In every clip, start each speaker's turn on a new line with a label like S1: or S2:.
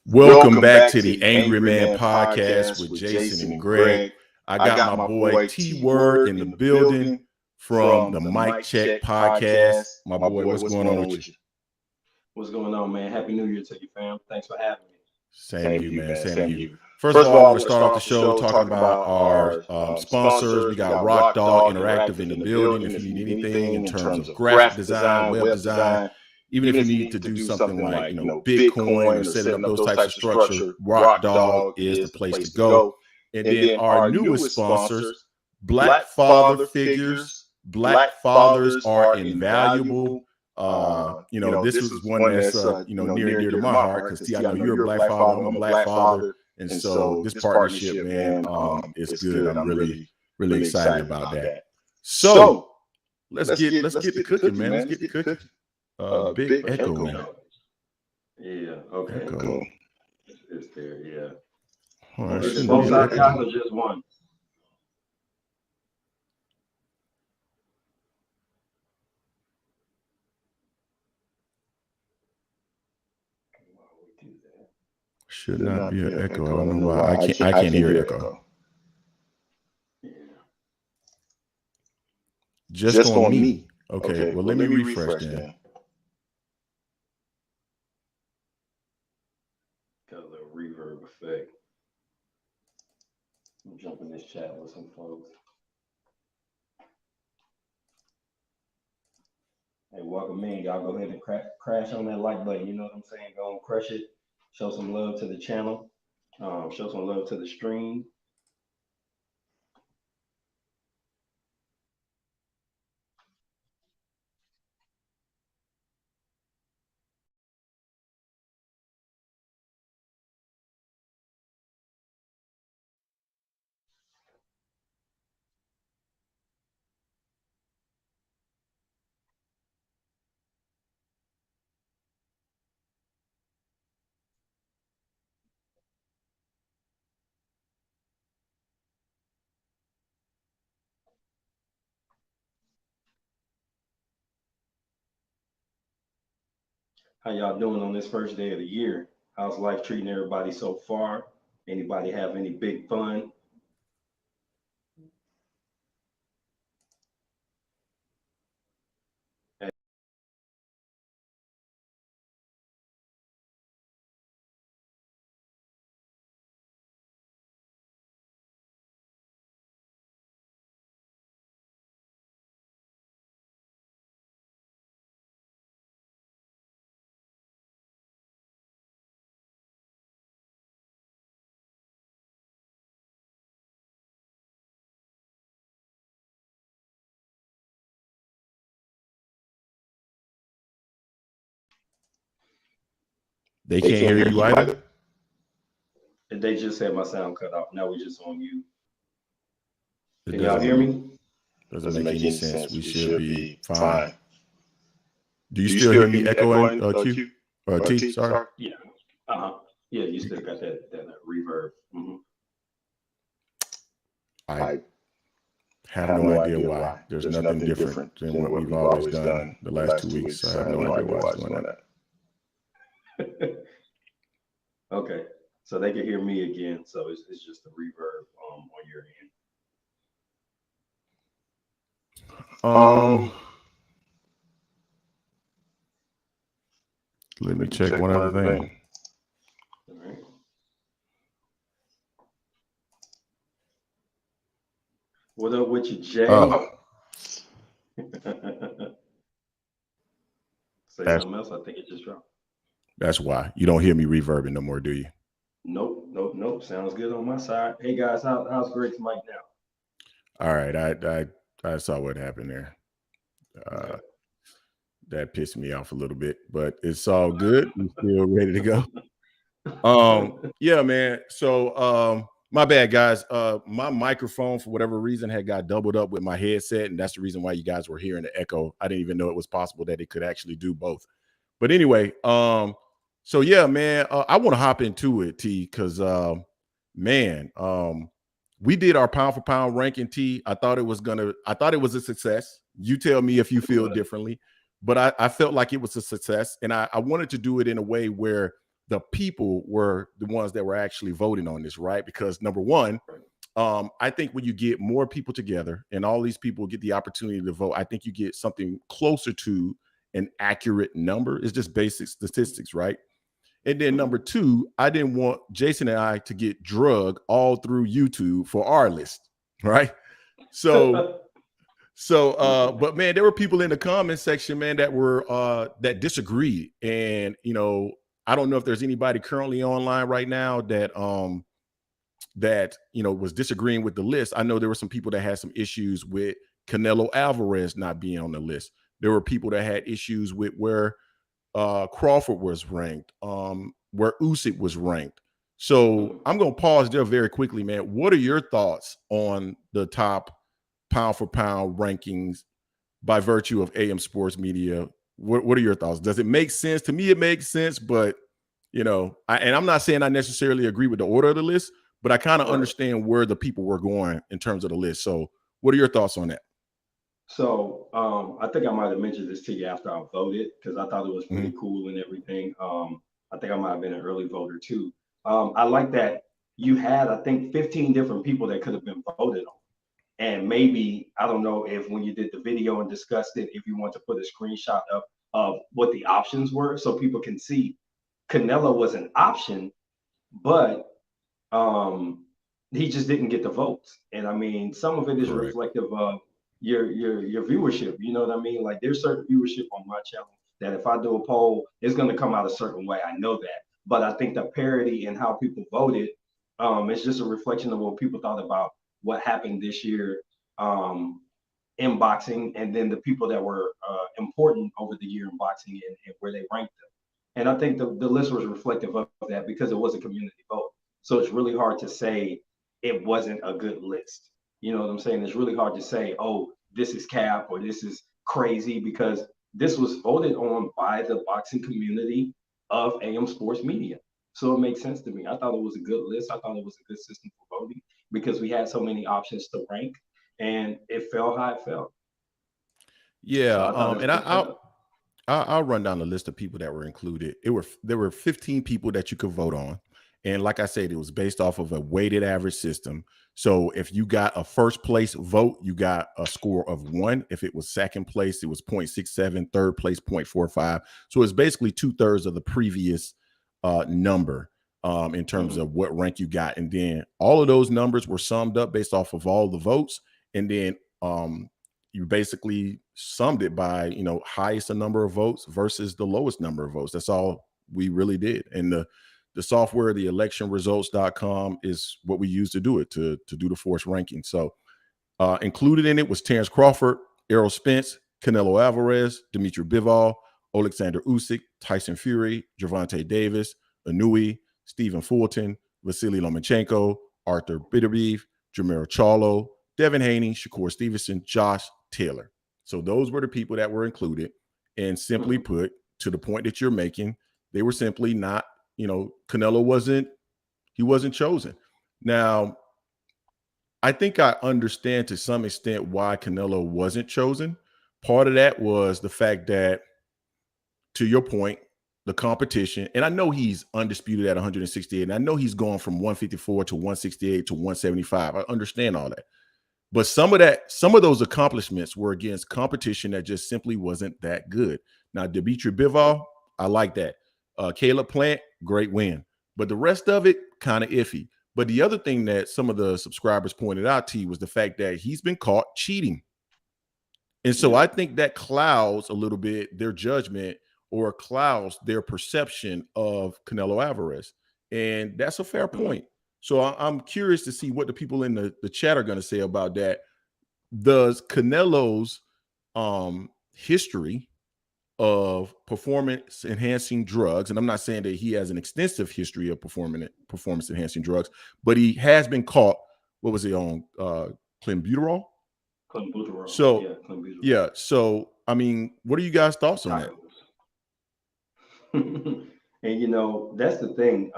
S1: Welcome back to the Angry Man Podcast with Jason and Greg. I got my boy T-Word in the building from the Mic Check Podcast. My boy, what's going on with you?
S2: What's going on, man? Happy New Year to you, fam. Thanks for having me.
S1: Same to you, man. Same to you. First of all, I want to start off the show talking about our sponsors. We got Rock Dog Interactive in the building. If you need anything in terms of graphic design, web design, even if you need to do something like, Bitcoin or setting up those types of structure, Rock Dog is the place to go. And then our newest sponsors, Black Father Figures. Black fathers are invaluable. This was one that's near and dear to my heart because I know you're a black father, I'm a black father, and so this partnership, man, is good. I'm really, really excited about that. So let's get the cooking, man. Let's get the cooking. Big echo, man.
S2: Yeah. Okay.
S1: Echo.
S2: It's there. Yeah.
S1: All right.
S2: Is it both sides or just one?
S1: Should not be an echo. I don't know why. I can't hear echo. Just on me. Okay. Well, let me refresh then.
S2: Got a little reverb effect. I'm jumping this chat with some folks. Hey, welcome in. Y'all go ahead and crash on that like button. You know what I'm saying? Go and crush it. Show some love to the channel. Show some love to the stream. How y'all doing on this first day of the year? How's life treating everybody so far? Anybody have any big fun?
S1: They can't hear you either.
S2: They just had my sound cut off. Now we just on mute. Can y'all hear me?
S1: Doesn't make any sense. We should be fine. Do you still hear me echoing, Q? T, sorry?
S2: Yeah. Yeah, you still got that reverb.
S1: I have no idea why. There's nothing different than what we've always done the last 2 weeks. I have no idea why it's doing that.
S2: Okay, so they can hear me again. So it's just a reverb on your end.
S1: Let me check one other thing.
S2: All right. What up with you, Jay? Say something else. I think it just dropped.
S1: That's why. You don't hear me reverbing no more, do you?
S2: Nope. Sounds good on my side. Hey guys, how's Greg's mic now?
S1: All right, I saw what happened there. Okay. That pissed me off a little bit, but it's all good. I'm still ready to go. Yeah, man. So my bad, guys. My microphone, for whatever reason, had got doubled up with my headset, and that's the reason why you guys were hearing the echo. I didn't even know it was possible that it could actually do both. But anyway, so yeah, man, I want to hop into it, T, because we did our pound for pound ranking, T. I thought it was a success. You tell me if you feel differently, but I felt like it was a success, and I wanted to do it in a way where the people were the ones that were actually voting on this, right? Because number one, I think when you get more people together and all these people get the opportunity to vote, I think you get something closer to an accurate number. It's just basic statistics, right? And then number two, I didn't want Jason and I to get drugged all through YouTube for our list, right? So, but man, there were people in the comment section, man, that were that disagreed. And I don't know if there's anybody currently online right now that was disagreeing with the list. I know there were some people that had some issues with Canelo Alvarez not being on the list. There were people that had issues with where Crawford was ranked, where Usyk was ranked. So I'm going to pause there very quickly, man. What are your thoughts on the top pound for pound rankings by virtue of AM Sports Media? What are your thoughts? Does it make sense? To me, it makes sense, but and I'm not saying I necessarily agree with the order of the list, but I kind of understand where the people were going in terms of the list. So what are your thoughts on that?
S2: So I think I might have mentioned this to you after I voted, because I thought it was pretty cool and everything. I think I might have been an early voter too. I like that you had, I think, 15 different people that could have been voted on. And maybe, I don't know if when you did the video and discussed it, if you want to put a screenshot up of what the options were so people can see. Canelo was an option, but um, he just didn't get the votes. And I mean, some of it is
S1: Correct.
S2: reflective of your viewership. You know what I mean? Like there's certain viewership on my channel that if I do a poll, it's going to come out a certain way. I know that, but I think the parity and how people voted, it's just a reflection of what people thought about what happened this year in boxing, and then the people that were important over the year in boxing and where they ranked them. And I think the list was reflective of that because it was a community vote. So it's really hard to say it wasn't a good list. You know what I'm saying? It's really hard to say, oh, this is cap or this is crazy because this was voted on by the boxing community of AM Sports Media. So it makes sense to me. I thought it was a good list. I thought it was a good system for voting because we had so many options to rank and it fell how it fell. So
S1: Yeah.
S2: I thought it was
S1: And
S2: good setup.
S1: I'll run down the list of people that were included. There were 15 people that you could vote on, and like I said, it was based off of a weighted average system. So if you got a first place vote, you got a score of 1. If it was second place, it was 0.67. Third place, 0.45. So it's basically 2/3 of the previous number in terms
S2: Mm-hmm.
S1: of what rank you got, and then all of those numbers were summed up based off of all the votes, and then you basically summed it by highest a number of votes versus the lowest number of votes. That's all we really did. And the software, the electionresults.com, is what we use to do it, to do the force ranking. So included in it was Terrence Crawford, Errol Spence, Canelo Alvarez, Dimitri Bivol, Alexander Usyk, Tyson Fury, Gervonta Davis, Anui, Stephen Fulton, Vasily Lomachenko, Arthur Bitterbeef, Jamiro Charlo, Devin Haney, Shakur Stevenson, Josh Taylor. So those were the people that were included. And simply
S2: Mm-hmm.
S1: put, to the point that you're making, they were simply not, Canelo wasn't chosen. Now, I think I understand to some extent why Canelo wasn't chosen. Part of that was the fact that, to your point, the competition, and I know he's undisputed at 168, and I know he's gone from 154 to 168 to 175. I understand all that. But some of those accomplishments were against competition that just simply wasn't that good. Now, Dimitri Bivol, I like that. Caleb Plant, great win. But the rest of it, kind of iffy. But the other thing that some of the subscribers pointed out to you was the fact that he's been caught cheating. And so
S2: Yeah.
S1: I think that clouds a little bit their judgment, or clouds their perception of Canelo Alvarez. And that's a fair
S2: Mm-hmm.
S1: point. So I'm curious to see what the people in the chat are going to say about that. Does Canelo's history of performance enhancing drugs, and I'm not saying that he has an extensive history of performance enhancing drugs, but he has been caught, what was he on, clenbuterol?
S2: Clenbuterol.
S1: So
S2: Yeah, Clenbuterol.
S1: yeah, so I mean, what are you guys' thoughts on that?
S2: Tacos. And that's the thing.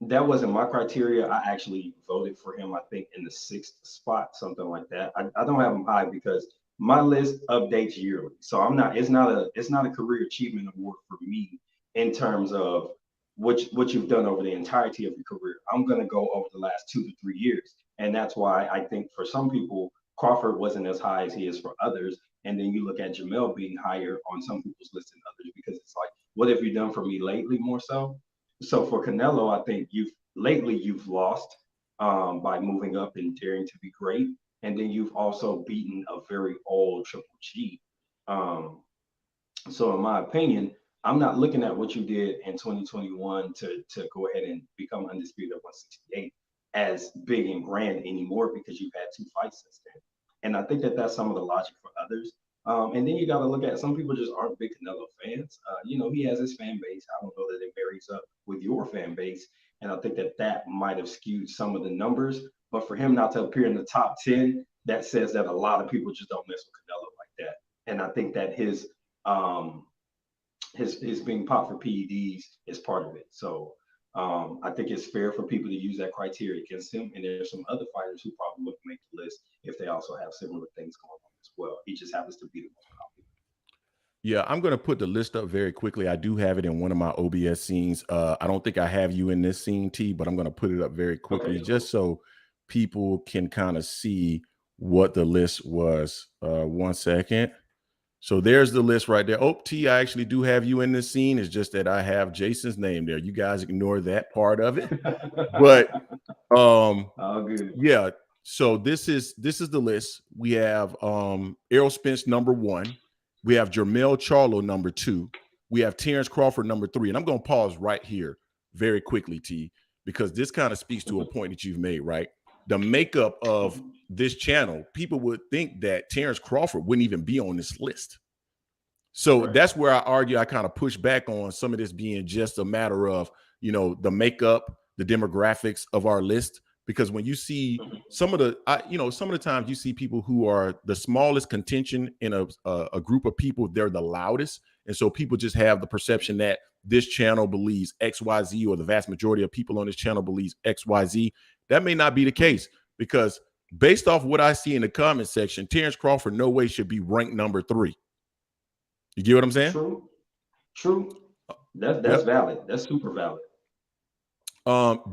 S2: That wasn't my criteria. I actually voted for him, I think, in the sixth spot, something like that. I don't have him high because my list updates yearly. So it's not a career achievement award for me in terms of what you've done over the entirety of your career. I'm gonna go over the last 2 to 3 years. And that's why I think for some people, Crawford wasn't as high as he is for others. And then you look at Jamel being higher on some people's list than others because it's like, what have you done for me lately more so? So for Canelo, I think you've lost by moving up and daring to be great, and then you've also beaten a very old Triple G. Um, so in my opinion, I'm not looking at what you did in 2021 to go ahead and become undisputed at 168 as big and grand anymore because you've had 2 fights since then. And I think that that's some of the logic for others. And then you got to look at some people just aren't big Canelo fans. He has his fan base. I don't know that it varies up with your fan base, and I think that that might have skewed some of the numbers. But for him not to appear in the top 10, that says that a lot of people just don't mess with Canelo like that. And I think that um, his being popped for PEDs is part of it. So I think it's fair for people to use that criteria against him. And there's some other fighters who probably wouldn't make the list if they also have similar things going on as well. He just happens to be the most popular.
S1: Yeah, I'm going to put the list up very quickly. I do have it in one of my OBS scenes. I don't think I have you in this scene, T, but I'm going to put it up very quickly just so people can kind of see what the list was. 1 second. So there's the list right there. Oh, T, I actually do have you in this scene. It's just that I have Jason's name there. You guys ignore that part of it. But
S2: all good.
S1: yeah, so this is the list. We have Errol Spence #1. We have Jermell Charlo #2. We have Terrence Crawford #3. And I'm going to pause right here very quickly, T, because this kind of speaks to a point that you've made, right? The makeup of this channel, people would think that Terrence Crawford wouldn't even be on this list. So that's where I argue, I kind of push back on some of this being just a matter of, you know, the makeup, the demographics of our list. Because when you see some of the, some of the times you see people who are the smallest contention in a group of people, they're the loudest. And so people just have the perception that this channel believes XYZ, or the vast majority of people on this channel believes XYZ. That may not be the case, because based off what I see in the comment section, Terrence Crawford no way should be ranked #3. You get what I'm saying?
S2: True. That's valid. That's super valid.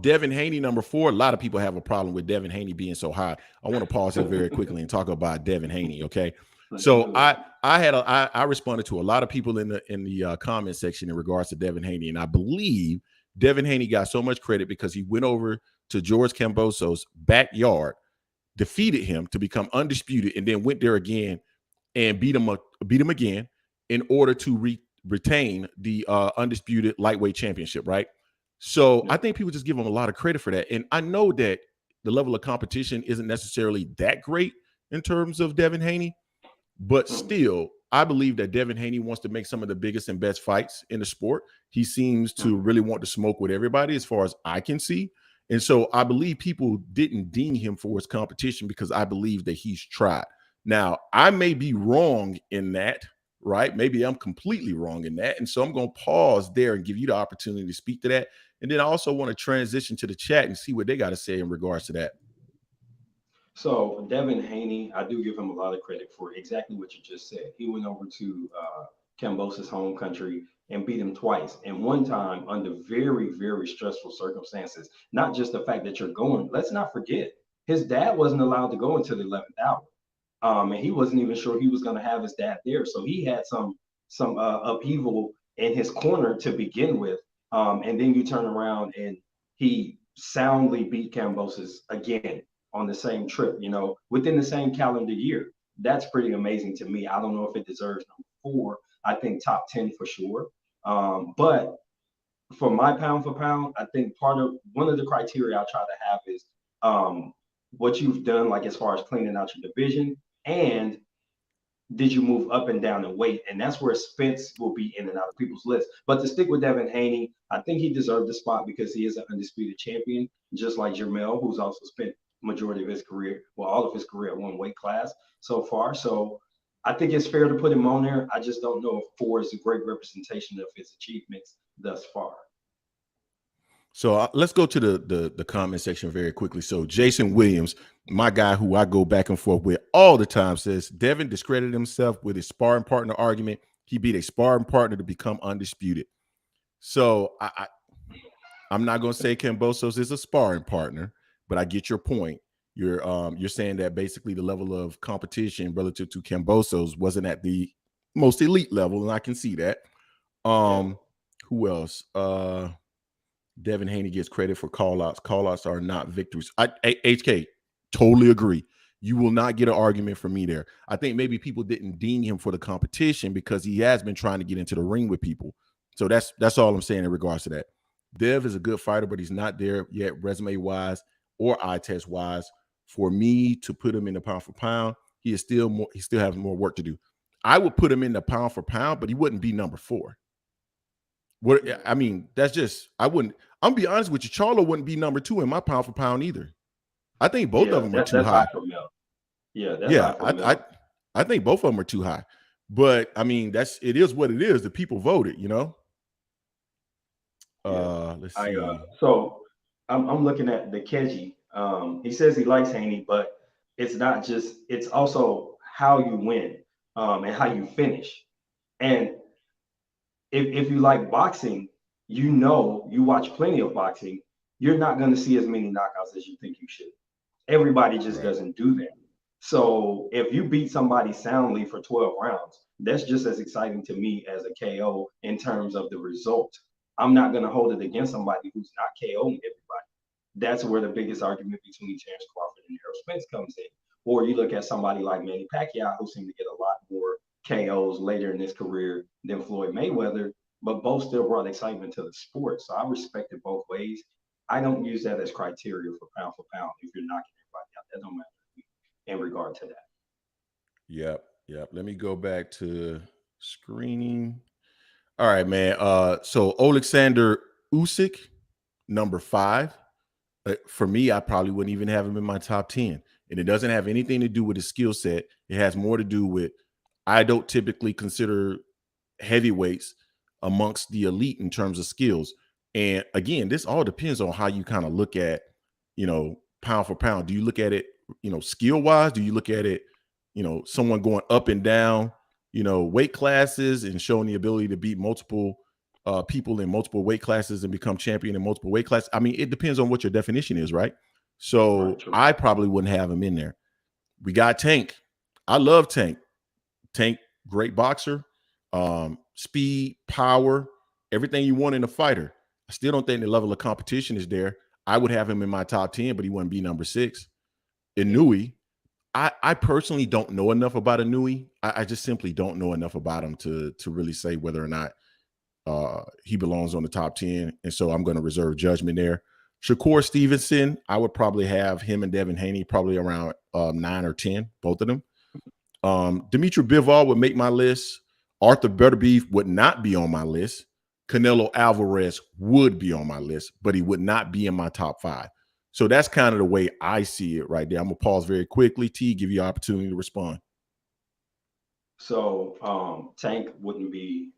S1: Devin Haney #4. A lot of people have a problem with Devin Haney being so high. I want to pause here very quickly and talk about Devin Haney. Okay, so I responded to a lot of people in the comment section in regards to Devin Haney, and I believe Devin Haney got so much credit because he went over to George Kambosos' backyard, defeated him to become undisputed, and then went there again and beat him again in order to retain the undisputed lightweight championship, right? So I think people just give him a lot of credit for that. And I know that the level of competition isn't necessarily that great in terms of Devin Haney, but still, I believe that Devin Haney wants to make some of the biggest and best fights in the sport. He seems to really want to smoke with everybody, as far as I can see. And so I believe people didn't ding him for his competition because I believe that he's tried. Now, I may be wrong in that, right? Maybe I'm completely wrong in that. And so I'm going to pause there and give you the opportunity to speak to that. And then I also want to transition to the chat and see what they got to say in regards to that.
S2: So Devin Haney, I do give him a lot of credit for exactly what you just said. He went over to Kambosos' home country and beat him twice, and one time under very, very stressful circumstances. Not just the fact that you're going. Let's not forget, his dad wasn't allowed to go until the 11th hour, and he wasn't even sure he was going to have his dad there. So he had some upheaval in his corner to begin with, and then you turn around and he soundly beat Kambosos again on the same trip, within the same calendar year. That's pretty amazing to me. I don't know if it deserves #4. I think top 10 for sure. But for my pound for pound, I think one of the criteria I try to have is what you've done, like as far as cleaning out your division, and did you move up and down in weight? And that's where Spence will be in and out of people's lists. But to stick with Devin Haney, I think he deserved the spot because he is an undisputed champion, just like Jermell, who's also spent majority of his career, well, all of his career at one weight class so far. So I think it's fair to put him on there. I just don't know if 4 is a great representation of his achievements thus far.
S1: So let's go to the comment section very quickly. So Jason Williams, my guy who I go back and forth with all the time, says Devin discredited himself with his sparring partner argument. He beat a sparring partner to become undisputed. So I'm not going to say Kambosos is a sparring partner, but I get your point. You're saying that basically the level of competition relative to Kambosos wasn't at the most elite level, and I can see that. Who else? Devin Haney gets credit for call-outs. Call-outs are not victories. HK, totally agree. You will not get an argument from me there. I think maybe people didn't ding him for the competition because he has been trying to get into the ring with people. So that's all I'm saying in regards to that. Dev is a good fighter, but he's not there yet resume-wise or eye test-wise. For me to put him in the pound for pound, he still has more work to do. I would put him in the pound for pound, but he wouldn't be #4. What I mean, that's just I'm be honest with you, Charlo wouldn't be #2 in my pound for pound either. I think both of them are too high. I think both of them are too high. But I mean, it is what it is. The people voted, Let's see.
S2: So I'm looking at the Keji. He says he likes Haney, but it's not just, it's also how you win and how you finish. And if you like boxing, you watch plenty of boxing, you're not going to see as many knockouts as you think you should. Everybody just doesn't do that. So if you beat somebody soundly for 12 rounds, that's just as exciting to me as a KO in terms of the result. I'm not going to hold it against somebody who's not KOing everybody. That's where the biggest argument between Terrence Crawford and Errol Spence comes in. Or you look at somebody like Manny Pacquiao, who seemed to get a lot more KOs later in his career than Floyd Mayweather, but both still brought excitement to the sport. So I respect it both ways. I don't use that as criteria for pound. If you're knocking everybody out, that don't matter in regard to that.
S1: Yep. Let me go back to screening. All right, man. So Alexander Usyk, number 5. For me, I probably wouldn't even have him in my top 10. And it doesn't have anything to do with his skill set. It has more to do with, I don't typically consider heavyweights amongst the elite in terms of skills. And again, this all depends on how you kind of look at, pound for pound. Do you look at it, skill wise? Do you look at it, someone going up and down, weight classes and showing the ability to beat multiple people in multiple weight classes and become champion in multiple weight classes? I mean, it depends on what your definition is, right? So I probably wouldn't have him in there. We got Tank. I love Tank. Tank, great boxer, speed, power, everything you want in a fighter. I still don't think the level of competition is there. I would have him in my top 10, but he wouldn't be number 6. Inouye, I personally don't know enough about Inouye. I just simply don't know enough about him to really say whether or not he belongs on the top 10. And so I'm going to reserve judgment there. Shakur Stevenson, I would probably have him and Devin Haney probably around 9 or 10, both of them. Dimitri Bivol would make my list. Arthur Beterbiev would not be on my list. Canelo Alvarez would be on my list, but he would not be in my top 5. So that's kind of the way I see it right there. I'm going to pause very quickly. T, give you an opportunity to respond.
S2: So Tank wouldn't be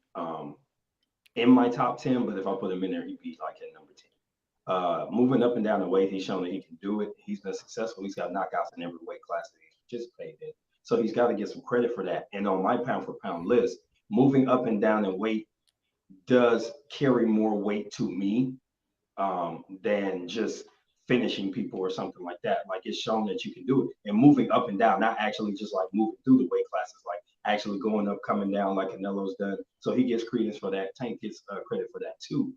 S2: in my top 10, but if I put him in there, he'd be like at number 10. Moving up and down the weight, he's shown that he can do it. He's been successful. He's got knockouts in every weight class that he's participated in. So he's got to get some credit for that. And on my pound for pound list, moving up and down in weight does carry more weight to me than just finishing people or something like that. Like, it's shown that you can do it. And moving up and down, not actually just like moving through the weight classes, like actually going up, coming down like Canelo's done. So he gets credence for that. Tank gets credit for that too.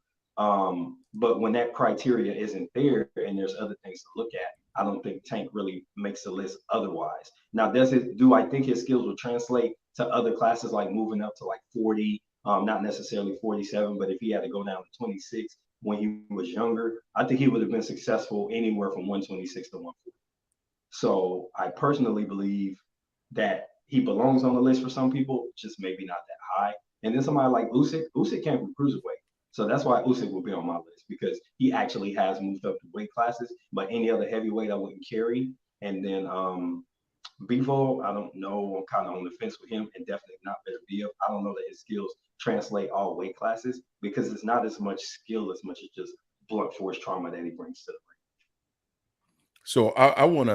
S2: But when that criteria isn't there and there's other things to look at, I don't think Tank really makes the list otherwise. Now, do I think his skills will translate to other classes, like moving up to like 40, not necessarily 47, but if he had to go down to 26 when he was younger, I think he would have been successful anywhere from 126 to 140. So I personally believe that he belongs on the list for some people, just maybe not that high. And then somebody like Usyk came from cruiserweight. So that's why Usyk will be on my list, because he actually has moved up to weight classes, but any other heavyweight I wouldn't carry. And then Bivol, I don't know. I'm kind of on the fence with him, and definitely not Beterbiev. I don't know that his skills translate all weight classes, because it's not as much skill as much as just blunt force trauma that he brings to the ring.
S1: So I want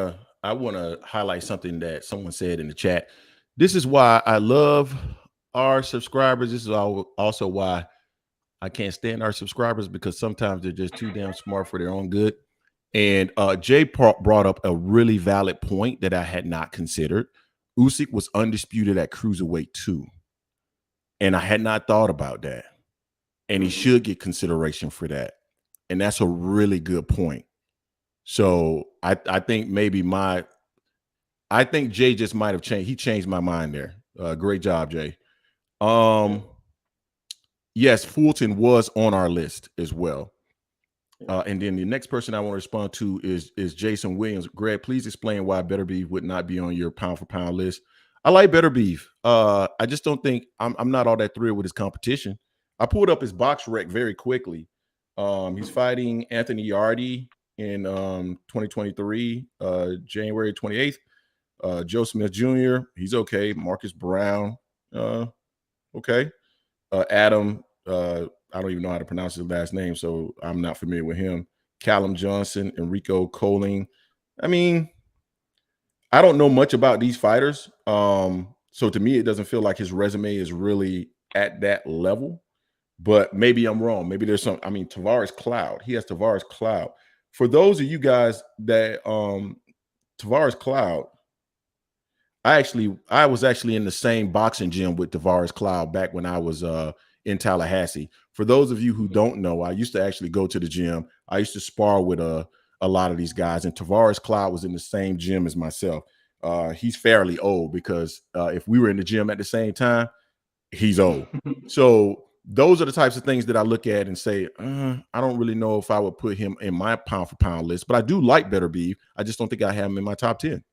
S1: to highlight something that someone said in the chat. This is why I love our subscribers. This is also why I can't stand our subscribers, because sometimes they're just too damn smart for their own good. And Jay brought up a really valid point that I had not considered. Usyk was undisputed at cruiserweight too, and I had not thought about that. And he should get consideration for that. And that's a really good point. So I think maybe I think Jay just might have changed. He changed my mind there. Great job, Jay. Yes, Fulton was on our list as well. And then the next person I want to respond to is Jason Williams. Greg, please explain why Beterbiev would not be on your pound for pound list. I like Beterbiev. I just don't think I'm not all that thrilled with his competition. I pulled up his box rec very quickly. He's fighting Anthony Yardy in 2023, January 28th. Joe Smith Jr., he's okay. Marcus Brown, okay. Adam, I don't even know how to pronounce his last name, so I'm not familiar with him. Callum Johnson, Enrico Colling. I mean, I don't know much about these fighters. So to me, it doesn't feel like his resume is really at that level, but maybe I'm wrong. Maybe there's some. I mean, Tavares Cloud. He has Tavares Cloud. For those of you guys that Tavares Cloud, I was actually in the same boxing gym with Tavares Cloud back when I was in Tallahassee. For those of you who don't know, I used to actually go to the gym. I used to spar with a lot of these guys, and Tavares Cloud was in the same gym as myself. He's fairly old because if we were in the gym at the same time, he's old. So those are the types of things that I look at and say, I don't really know if I would put him in my pound for pound list, but I do like Better Beef. I just don't think I have him in my top 10.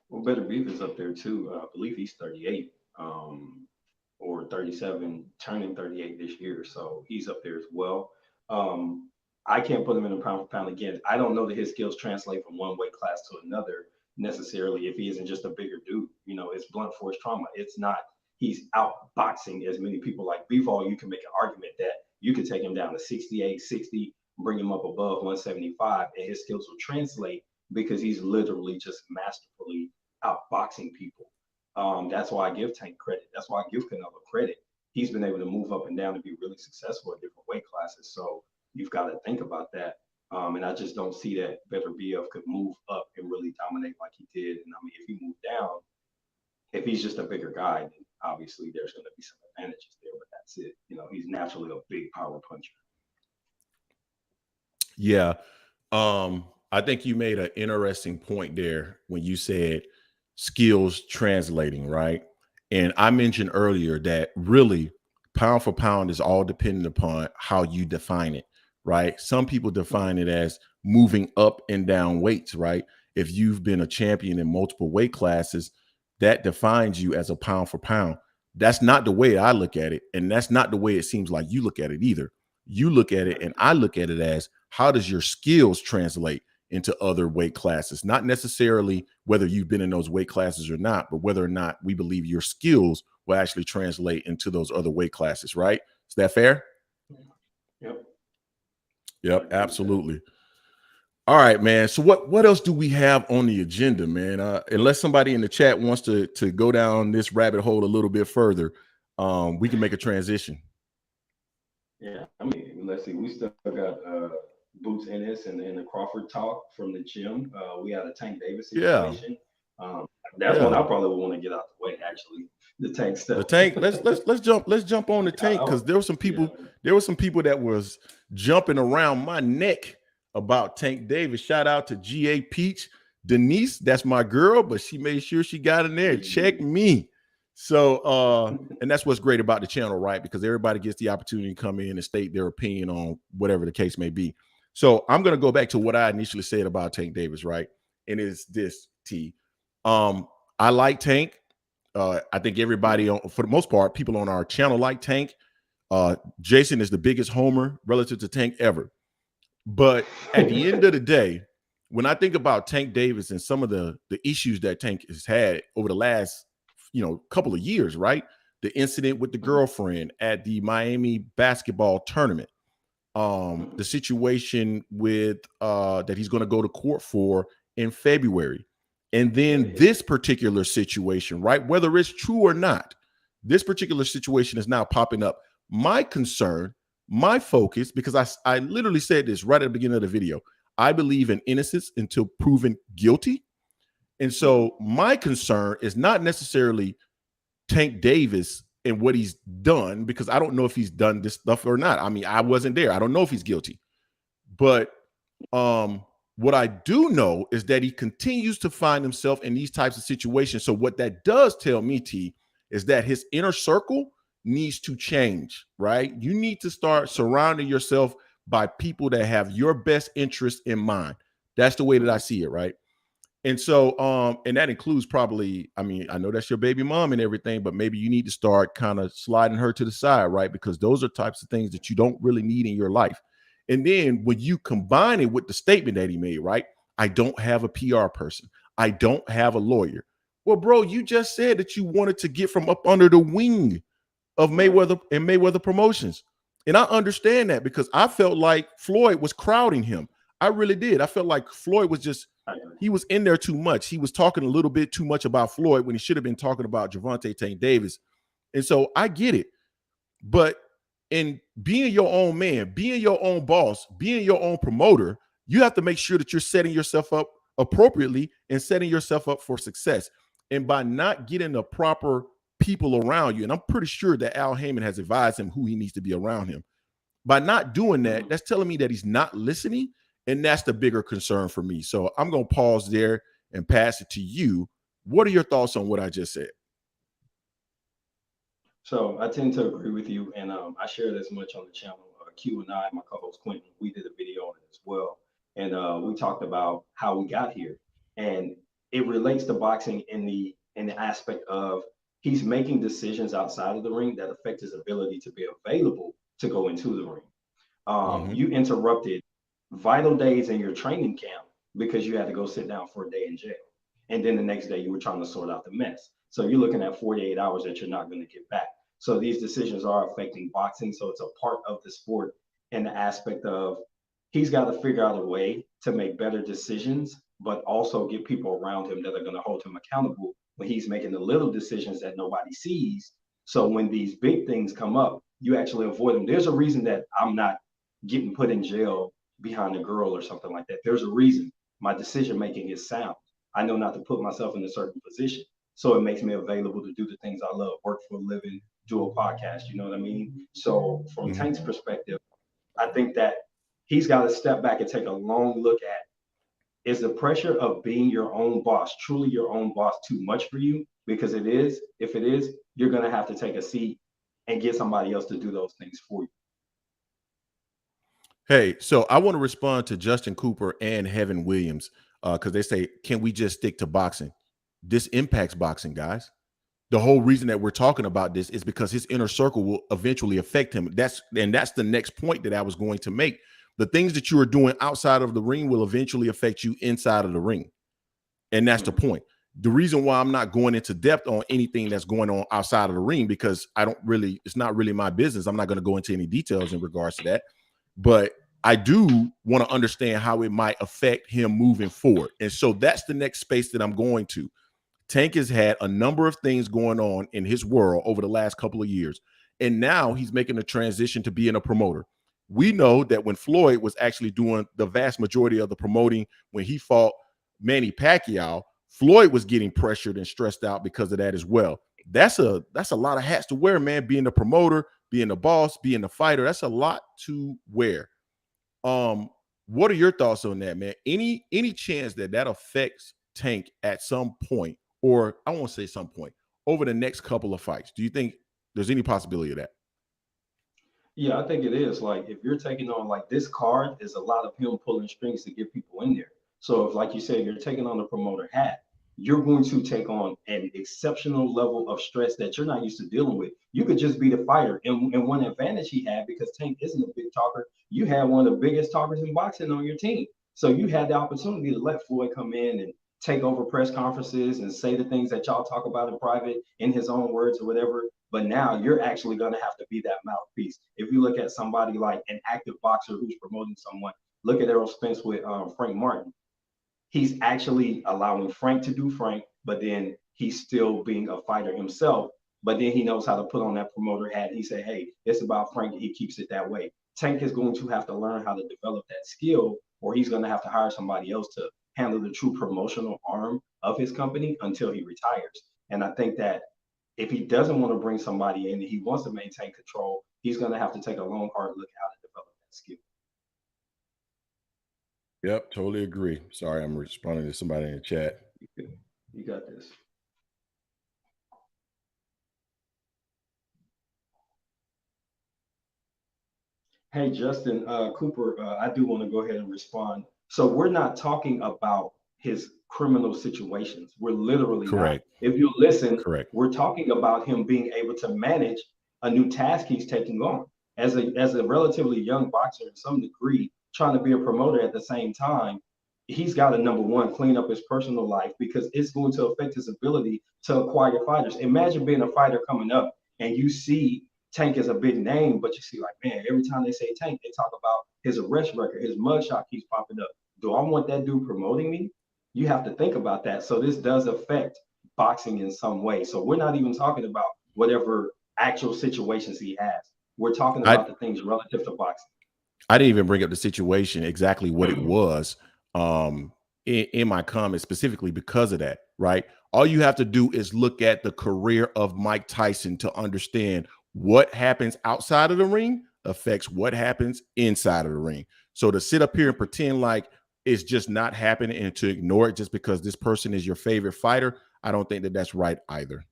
S2: Well, Better Beef is up there too. I believe he's 38 or 37, turning 38 this year. So he's up there as well. I can't put him in a pound for pound again. I don't know that his skills translate from one weight class to another necessarily if he isn't just a bigger dude. You know, it's blunt force trauma. It's not he's outboxing as many people like Beefall. You can make an argument that you could take him down to 68, 60, bring him up above 175, and his skills will translate because he's literally just masterfully outboxing people. That's why I give Tank credit. That's why I give Canelo credit. He's been able to move up and down and be really successful at different weight classes. So you've got to think about that. And I just don't see that Better BF could move up and really dominate like he did. And I mean, if he moved down, if he's just a bigger guy, then obviously there's going to be some advantages there, but that's it. You know, he's naturally a big power puncher.
S1: Yeah. I think you made an interesting point there when you said skills translating, right? And I mentioned earlier that really pound for pound is all dependent upon how you define it, right? Some people define it as moving up and down weights, right? If you've been a champion in multiple weight classes, that defines you as a pound for pound. That's not the way I look at it. And that's not the way it seems like you look at it either. You look at it and I look at it as how does your skills translate into other weight classes? Not necessarily whether you've been in those weight classes or not, but whether or not we believe your skills will actually translate into those other weight classes, right? Is that fair? Yep, absolutely. All right, man. So what else do we have on the agenda, man? Unless somebody in the chat wants to go down this rabbit hole a little bit further, we can make a transition.
S2: Yeah, I mean, let's see. We still got Boots Ennis and the Crawford talk from the gym. We had a Tank Davis situation. Yeah. That's one I probably would want to get out the way. Actually, the Tank stuff.
S1: The Tank. Let's jump on the Tank because there were some people. Yeah. There were some people that was jumping around my neck about Tank Davis. Shout out to GA Peach Denise. That's my girl, but she made sure she got in there. Check me. So, and that's what's great about the channel, right? Because everybody gets the opportunity to come in and state their opinion on whatever the case may be. So I'm going to go back to what I initially said about Tank Davis, right? And it's this, T. I like Tank. I think everybody, for the most part, people on our channel like Tank. Jason is the biggest homer relative to Tank ever. But at the end of the day, when I think about Tank Davis and some of the issues that Tank has had over the last couple of years, right? The incident with the girlfriend at the Miami basketball tournament, the situation with that he's going to go to court for in February, and then this particular situation, right? Whether it's true or not, this particular situation is now popping up. My concern, my focus, because I literally said this right at the beginning of the video, I believe in innocence until proven guilty. And so my concern is not necessarily Tank Davis and what he's done, because I don't know if he's done this stuff or not. I mean, I wasn't there. I don't know if he's guilty. But what I do know is that he continues to find himself in these types of situations. So what that does tell me, T, is that his inner circle needs to change, right? You need to start surrounding yourself by people that have your best interest in mind. That's the way that I see it, right? And so, and that includes probably, I mean, I know that's your baby mom and everything, but maybe you need to start kind of sliding her to the side, right? Because those are types of things that you don't really need in your life. And then when you combine it with the statement that he made, right? I don't have a PR person. I don't have a lawyer. Well, bro, you just said that you wanted to get from up under the wing of Mayweather and Mayweather Promotions. And I understand that because I felt like Floyd was crowding him. I really did. I felt like Floyd was just, he was in there too much. He was talking a little bit too much about Floyd when he should have been talking about Gervonta Tank Davis. And so I get it. But in being your own man, being your own boss, being your own promoter, you have to make sure that you're setting yourself up appropriately and setting yourself up for success. And by not getting the proper people around you, and I'm pretty sure that Al Heyman has advised him who he needs to be around him. By not doing that, that's telling me that he's not listening. And that's the bigger concern for me. So I'm going to pause there and pass it to you. What are your thoughts on what I just said?
S2: So I tend to agree with you, and I shared as much on the channel. Q and I, my co-host Quentin, we did a video on it as well, and we talked about how we got here, and it relates to boxing in the aspect of he's making decisions outside of the ring that affect his ability to be available to go into the ring. You interrupted vital days in your training camp because you had to go sit down for a day in jail, and then the next day you were trying to sort out the mess. So you're looking at 48 hours that you're not going to get back. So these decisions are affecting boxing. So it's a part of the sport in the aspect of he's got to figure out a way to make better decisions, but also get people around him that are going to hold him accountable when he's making the little decisions that nobody sees. So when these big things come up, you actually avoid them. There's a reason that I'm not getting put in jail behind a girl or something like that. There's a reason. My decision making is sound. I know not to put myself in a certain position. So it makes me available to do the things I love, work for a living, do a podcast, you know what I mean? So from Tank's perspective, I think that he's got to step back and take a long look at, is the pressure of being your own boss, truly your own boss, too much for you? Because it is. If it is, you're going to have to take a seat and get somebody else to do those things for you.
S1: Hey, so I want to respond to Justin Cooper and Heaven Williams because they say, can we just stick to boxing? This impacts boxing, guys. The whole reason that we're talking about this is because his inner circle will eventually affect him. That's the next point that I was going to make. The things that you are doing outside of the ring will eventually affect you inside of the ring. And that's the point. The reason why I'm not going into depth on anything that's going on outside of the ring, because it's not really my business. I'm not going to go into any details in regards to that. But I do want to understand how it might affect him moving forward. And so that's the next space that I'm going to. Tank has had a number of things going on in his world over the last couple of years. And now he's making a transition to being a promoter. We know that when Floyd was actually doing the vast majority of the promoting, when he fought Manny Pacquiao, Floyd was getting pressured and stressed out because of that as well. That's a lot of hats to wear, man. Being the promoter, being the boss, being the fighter, that's a lot to wear. What are your thoughts on that, man? Any chance that affects Tank at some point, or I won't say some point, over the next couple of fights? Do you think there's any possibility of that?
S2: Yeah, I think it is. Like, if you're taking on, like, this card is a lot of him pulling strings to get people in there. So if, like you said, you're taking on the promoter hat, you're going to take on an exceptional level of stress that you're not used to dealing with. You could just be the fighter. And one advantage he had, because Tank isn't a big talker, you had one of the biggest talkers in boxing on your team. So you had the opportunity to let Floyd come in and take over press conferences and say the things that y'all talk about in private in his own words or whatever. But now you're actually going to have to be that mouthpiece. If you look at somebody like an active boxer who's promoting someone, look at Errol Spence with Frank Martin. He's actually allowing Frank to do Frank, but then he's still being a fighter himself. But then he knows how to put on that promoter hat. He said, hey, it's about Frank. He keeps it that way. Tank is going to have to learn how to develop that skill, or he's going to have to hire somebody else to handle the true promotional arm of his company until he retires. And I think that if he doesn't want to bring somebody in and he wants to maintain control, he's going to have to take a long, hard look at how to develop that skill.
S1: Yep, totally agree. Sorry, I'm responding to somebody in the chat.
S2: You got this. Hey, Justin Cooper, I do want to go ahead and respond. So we're not talking about his criminal situations. We're literally
S1: Correct.
S2: not. If you listen,
S1: Correct.
S2: We're talking about him being able to manage a new task he's taking on. As a relatively young boxer, to some degree, trying to be a promoter at the same time, he's got to, number one, clean up his personal life, because it's going to affect his ability to acquire fighters. Imagine being a fighter coming up and you see Tank is a big name, but you see, like, man, every time they say Tank, they talk about his arrest record, his mugshot keeps popping up. Do I want that dude promoting me? You have to think about that. So this does affect boxing in some way. So we're not even talking about whatever actual situations he has. We're talking about the things relative to boxing.
S1: I didn't even bring up the situation exactly what it was in my comments specifically because of that, right? All you have to do is look at the career of Mike Tyson to understand what happens outside of the ring affects what happens inside of the ring. So to sit up here and pretend like it's just not happening and to ignore it just because this person is your favorite fighter, I don't think that that's right either.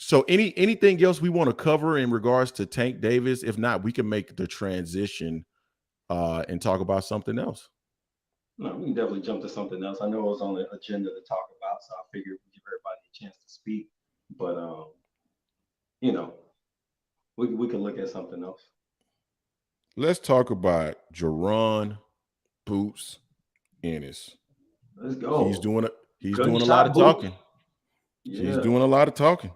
S1: So anything else we want to cover in regards to Tank Davis? If not, we can make the transition and talk about something else.
S2: No, we can definitely jump to something else. I know it was on the agenda to talk about, so I figured we'd give everybody a chance to speak. But you know, we can look at something else.
S1: Let's talk about Jaron Boots Ennis.
S2: Let's go.
S1: He's doing a lot of talking.
S2: Yeah.
S1: He's doing a lot of talking.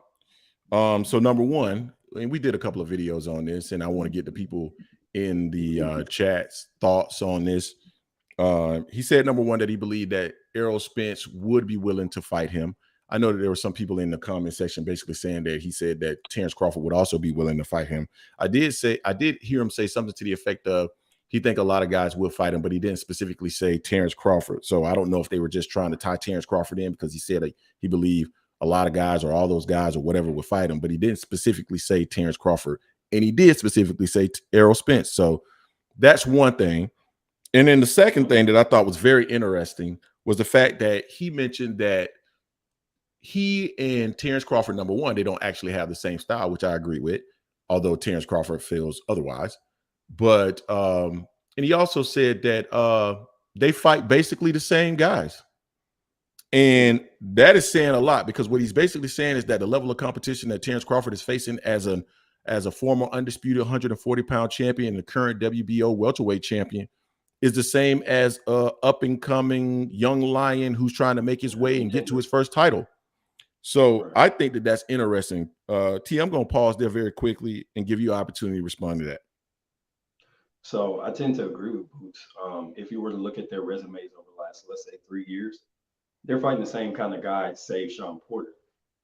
S1: So number one, and we did a couple of videos on this, and I want to get the people in the chat's thoughts on this. He said, number one, that he believed that Errol Spence would be willing to fight him. I know that there were some people in the comment section basically saying that he said that Terrence Crawford would also be willing to fight him. I did hear him say something to the effect of he think a lot of guys will fight him, but he didn't specifically say Terrence Crawford. So I don't know if they were just trying to tie Terrence Crawford in because he said he believed a lot of guys or all those guys or whatever would fight him, but he didn't specifically say Terrence Crawford, and he did specifically say Errol Spence. So that's one thing. And then the second thing that I thought was very interesting was the fact that he mentioned that he and Terrence Crawford, number one, they don't actually have the same style, which I agree with, although Terrence Crawford feels otherwise. But and he also said that they fight basically the same guys. And that is saying a lot because what he's basically saying is that the level of competition that Terrence Crawford is facing as a former undisputed 140-pound champion and the current WBO welterweight champion is the same as a up-and-coming young lion who's trying to make his way and get to his first title. So I think that that's interesting. T, I'm going to pause there very quickly and give you an opportunity to respond to that.
S2: So I tend to agree with Boots. If you were to look at their resumes over the last, let's say, 3 years, they're fighting the same kind of guy, save Sean Porter.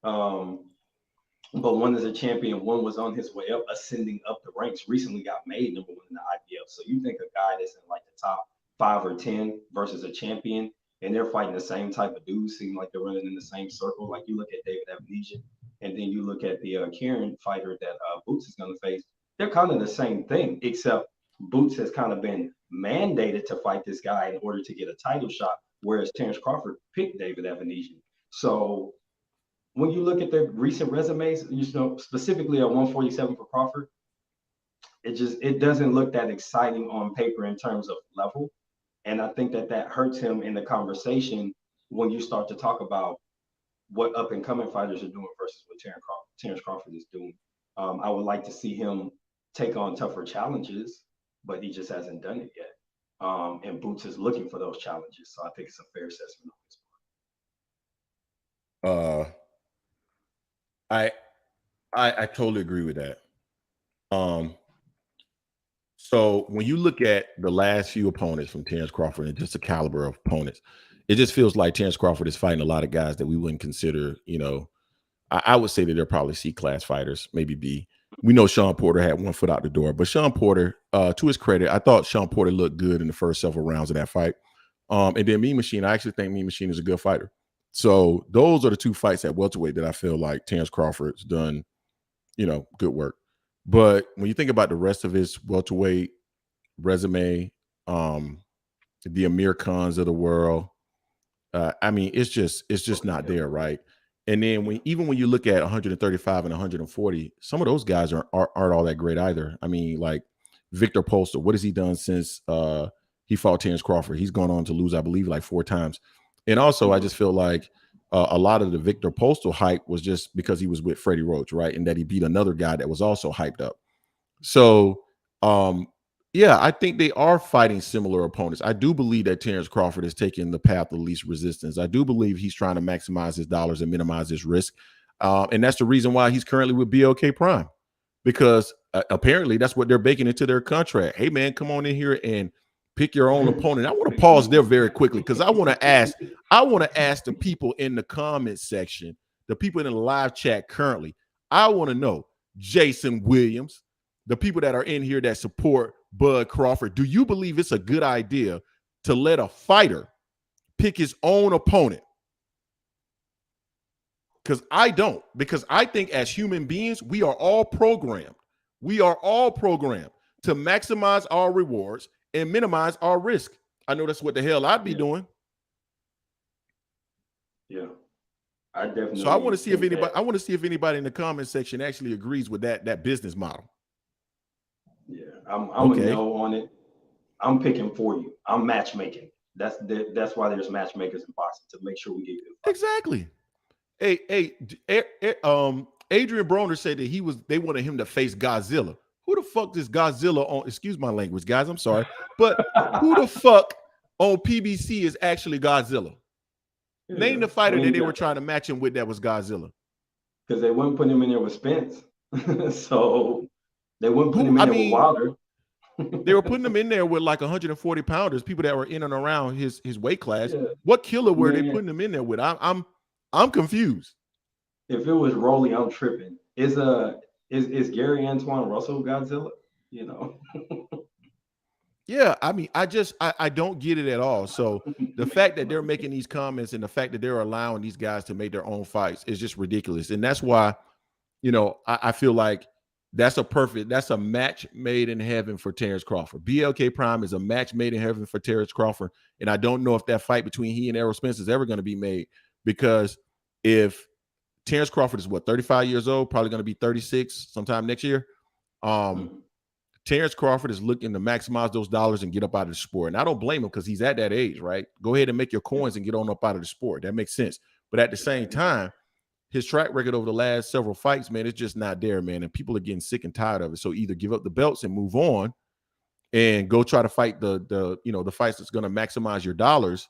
S2: But one is a champion, one was on his way up, ascending up the ranks, recently got made number one in the IPL. So you think a guy that's in like the top 5 or 10 versus a champion, and they're fighting the same type of dudes, seem like they're running in the same circle. Like you look at David Avenesian, and then you look at the Kieran fighter that Boots is going to face. They're kind of the same thing, except Boots has kind of been mandated to fight this guy in order to get a title shot, whereas Terrence Crawford picked David Avenesian. So when you look at their recent resumes, specifically at 147 for Crawford, it doesn't look that exciting on paper in terms of level. And I think that hurts him in the conversation when you start to talk about what up and coming fighters are doing versus what Terrence Crawford is doing. I would like to see him take on tougher challenges, but he just hasn't done it yet. And Boots is looking for those challenges. So I think it's a fair assessment on his
S1: part. I totally agree with that. So when you look at the last few opponents from Terrence Crawford and just the caliber of opponents, it just feels like Terrence Crawford is fighting a lot of guys that we wouldn't consider, I would say that they're probably C-class fighters, maybe B. We know Sean Porter had one foot out the door, but Sean Porter, to his credit, I thought Sean Porter looked good in the first several rounds of that fight. And then Mean Machine, I actually think Mean Machine is a good fighter. So those are the two fights at welterweight that I feel like Terrence Crawford's done, good work. But when you think about the rest of his welterweight resume, the Amir Khans of the world, it's just not there, right? And then when you look at 135 and 140, some of those guys aren't all that great either. I mean, like Victor Postol, what has he done since he fought Terrence Crawford? He's gone on to lose, I believe, like 4 times. And also, I just feel like a lot of the Victor Postol hype was just because he was with Freddie Roach, right? And that he beat another guy that was also hyped up. So, yeah, I think they are fighting similar opponents. I do believe that Terrence Crawford is taking the path of least resistance. I do believe he's trying to maximize his dollars and minimize his risk. And that's the reason why he's currently with BLK Prime, because apparently that's what they're baking into their contract. Hey, man, come on in here and pick your own opponent. I want to pause there very quickly because I want to ask the people in the comment section, the people in the live chat currently, I want to know, Jason Williams, the people that are in here that support Bud Crawford, do you believe it's a good idea to let a fighter pick his own opponent? Because I don't. Because I think as human beings, we are all programmed. We are all programmed to maximize our rewards and minimize our risk. I know that's what the hell I'd be doing.
S2: Yeah. I definitely.
S1: So I want to see if anybody. I want to see if anybody in the comment section actually agrees with that business model.
S2: Yeah, I'm okay. A no on it. I'm picking for you. I'm matchmaking. That's why there's matchmakers in boxing, to make sure we get good fights.
S1: Exactly. Adrian Broner said that they wanted him to face Godzilla. Who the fuck is Godzilla on? Excuse my language, guys. I'm sorry, but who the fuck on PBC is actually Godzilla? Yeah. Name the fighter that they were trying to match him with that was Godzilla.
S2: Because they wouldn't put him in there with Spence, so they wouldn't put him in there with Wilder.
S1: They were putting him in there with like 140 pounders, people that were in and around his weight class. Yeah. What killer were they putting him in there with? I'm confused.
S2: If it was Rolly, I'm tripping. Is Gary Antoine Russell Godzilla? You know.
S1: Yeah, I mean, I don't get it at all. So the fact that they're making these comments and the fact that they're allowing these guys to make their own fights is just ridiculous. And that's why, you know, I feel like that's a match made in heaven for Terrence Crawford. BLK Prime is a match made in heaven for Terrence Crawford. And I don't know if that fight between he and Errol Spence is ever going to be made, because if Terrence Crawford is 35 years old, probably going to be 36 sometime next year. Terrence Crawford is looking to maximize those dollars and get up out of the sport. And I don't blame him, because he's at that age, right? Go ahead and make your coins and get on up out of the sport. That makes sense. But at the same time, his track record over the last several fights, man, it's just not there, man. And people are getting sick and tired of it. So either give up the belts and move on and go try to fight the fights that's going to maximize your dollars.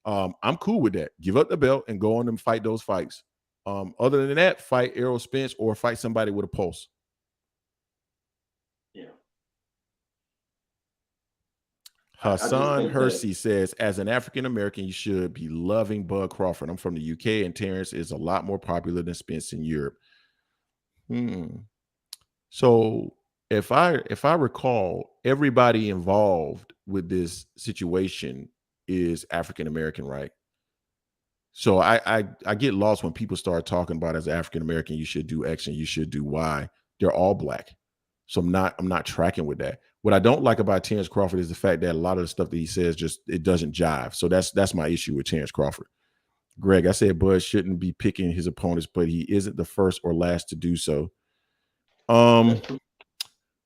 S1: I'm cool with that. Give up the belt and go on and fight those fights. Other than that, fight Errol Spence or fight somebody with a pulse.
S2: Yeah.
S1: Hassan Hersey says, as an African-American, you should be loving Bud Crawford. I'm from the UK, and Terrence is a lot more popular than Spence in Europe. So if I recall, everybody involved with this situation is African-American, right? So I get lost when people start talking about, as African-American, you should do X and you should do Y. They're all black. So I'm not tracking with that. What I don't like about Terrence Crawford is the fact that a lot of the stuff that he says it doesn't jive. So that's my issue with Terrence Crawford. Greg, I said Bud shouldn't be picking his opponents, but he isn't the first or last to do so.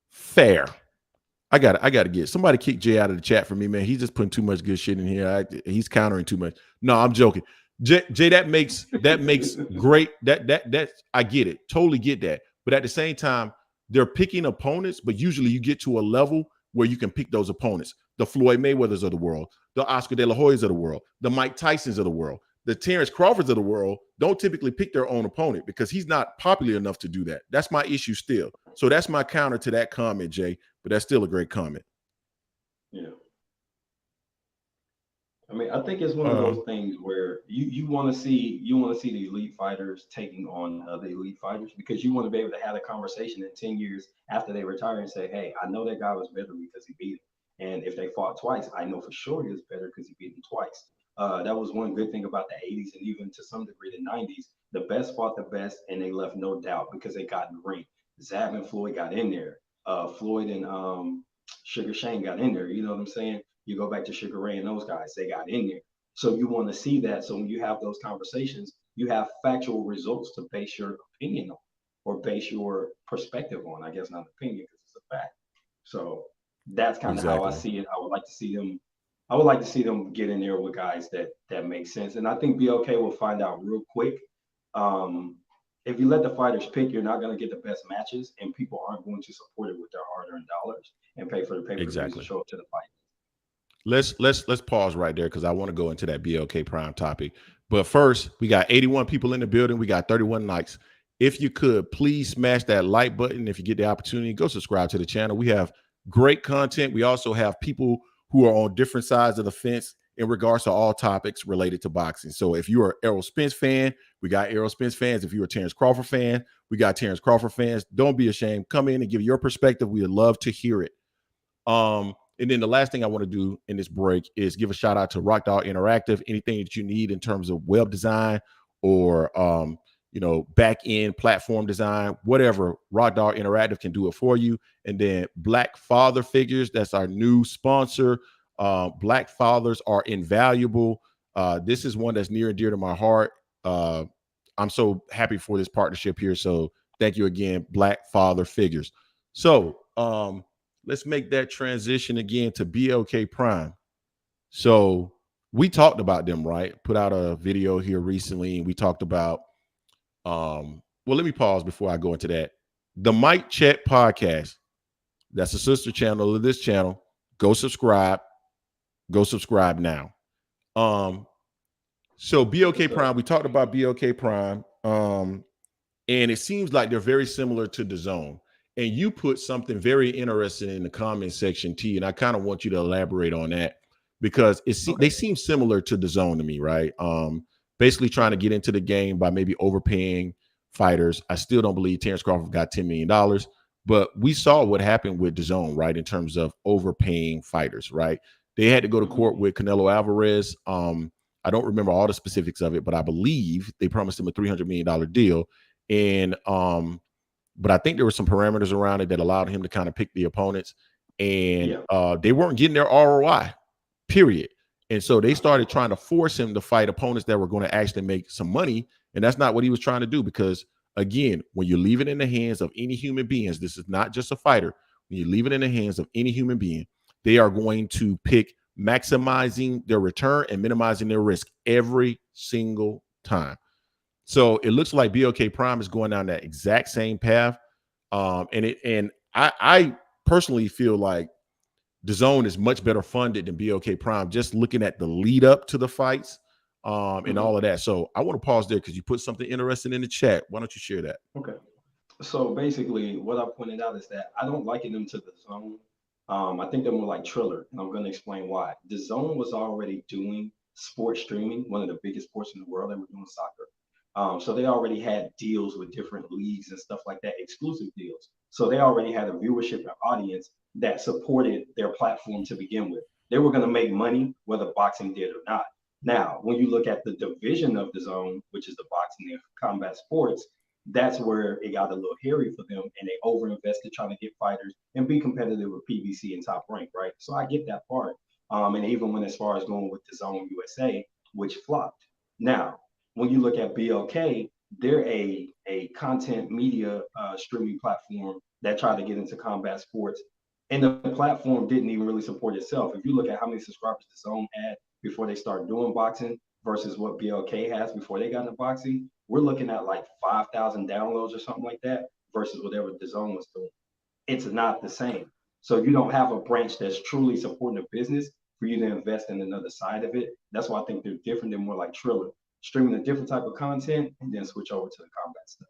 S1: Fair. I gotta get somebody kick Jay out of the chat for me, man. He's just putting too much good shit in here. He's countering too much. No, I'm joking. Jay, that makes great. That I get it. Totally get that. But at the same time, they're picking opponents, but usually you get to a level where you can pick those opponents. The Floyd Mayweathers of the world, the Oscar De La Hoyas of the world, the Mike Tysons of the world, the Terrence Crawfords of the world don't typically pick their own opponent because he's not popular enough to do that. That's my issue still. So that's my counter to that comment, Jay, but that's still a great comment.
S2: Yeah. I mean, I think it's one of those things where you want to see the elite fighters taking on the elite fighters, because you want to be able to have a conversation in 10 years after they retire and say, hey, I know that guy was better because he beat him. And if they fought twice, I know for sure he was better because he beat him twice. That was one good thing about the 80s, and even to some degree the 90s. The best fought the best, and they left no doubt because they got in the ring. Zab and Floyd got in there. Floyd and Sugar Shane got in there. You know what I'm saying? You go back to Sugar Ray and those guys, they got in there. So you want to see that. So when you have those conversations, you have factual results to base your opinion on, or base your perspective on. I guess not opinion, because it's a fact. So that's kind of how I see it. I would like to see them get in there with guys that make sense. And I think BLK will find out real quick. If you let the fighters pick, you're not going to get the best matches, and people aren't going to support it with their hard-earned dollars and pay for the pay-per-views to show up to the fight.
S1: Let's pause right there, because I want to go into that BLK Prime topic. But first, we got 81 people in the building. We got 31 likes. If you could, please smash that like button. If you get the opportunity, go subscribe to the channel. We have great content. We also have people who are on different sides of the fence in regards to all topics related to boxing. So if you're an Errol Spence fan, we got Errol Spence fans. If you're a Terrence Crawford fan, We got Terrence Crawford fans. Don't be ashamed. Come in and give your perspective. We would love to hear it. And then the last thing I want to do in this break is give a shout out to Rock Dog Interactive. Anything that you need in terms of web design or back end platform design, whatever, Rock Dog Interactive can do it for you. And then Black Father Figures, that's our new sponsor. Black fathers are invaluable. This is one that's near and dear to my heart. I'm so happy for this partnership here. So thank you again, Black Father Figures. So let's make that transition again to BLK Prime. So we talked about them, right? Put out a video here recently, and we talked about well, let me pause before I go into that. The Mike Chet podcast, that's a sister channel of this channel. Go subscribe now. So BLK Prime, we talked about BLK Prime, and it seems like they're very similar to DAZN. And you put something very interesting in the comment section, T, and I kind of want you to elaborate on that because they seem similar to DAZN to me, right? Basically trying to get into the game by maybe overpaying fighters. I still don't believe Terrence Crawford got $10 million, but we saw what happened with DAZN, right, in terms of overpaying fighters, right? They had to go to court with Canelo Alvarez. I don't remember all the specifics of it, but I believe they promised him a $300 million deal. And but I think there were some parameters around it that allowed him to kind of pick the opponents, and they weren't getting their ROI, period. And so they started trying to force him to fight opponents that were going to actually make some money, and that's not what he was trying to do. Because again, when you leave it in the hands of any human beings, this is not just a fighter. When you leave it in the hands of any human being, they are going to pick maximizing their return and minimizing their risk every single time. So it looks like BLK Prime is going down that exact same path. And I personally feel like DAZN is much better funded than BLK Prime, just looking at the lead up to the fights and all of that. So I want to pause there because you put something interesting in the chat. Why don't you share that?
S2: Okay. So basically, what I pointed out is that I don't liken them to DAZN. I think they're more like Triller, and I'm going to explain why. DAZN was already doing sports streaming, one of the biggest sports in the world. They were doing soccer. So they already had deals with different leagues and stuff like that, exclusive deals. So they already had a viewership and audience that supported their platform to begin with. They were going to make money whether boxing did or not. Now, when you look at the division of DAZN, which is the boxing and combat sports, that's where it got a little hairy for them, and they overinvested trying to get fighters and be competitive with PBC and Top Rank, right? So I get that part. And even when as far as going with DAZN USA, which flopped. Now, when you look at BLK, they're a content media streaming platform that tried to get into combat sports, and the platform didn't even really support itself. If you look at how many subscribers DAZN had before they started doing boxing versus what BLK has before they got into boxing, we're looking at like 5,000 downloads or something like that versus whatever DAZN was doing. It's not the same. So you don't have a branch that's truly supporting the business for you to invest in another side of it. That's why I think they're different. They're more like Triller, streaming a different type of content and then switch over to the combat stuff.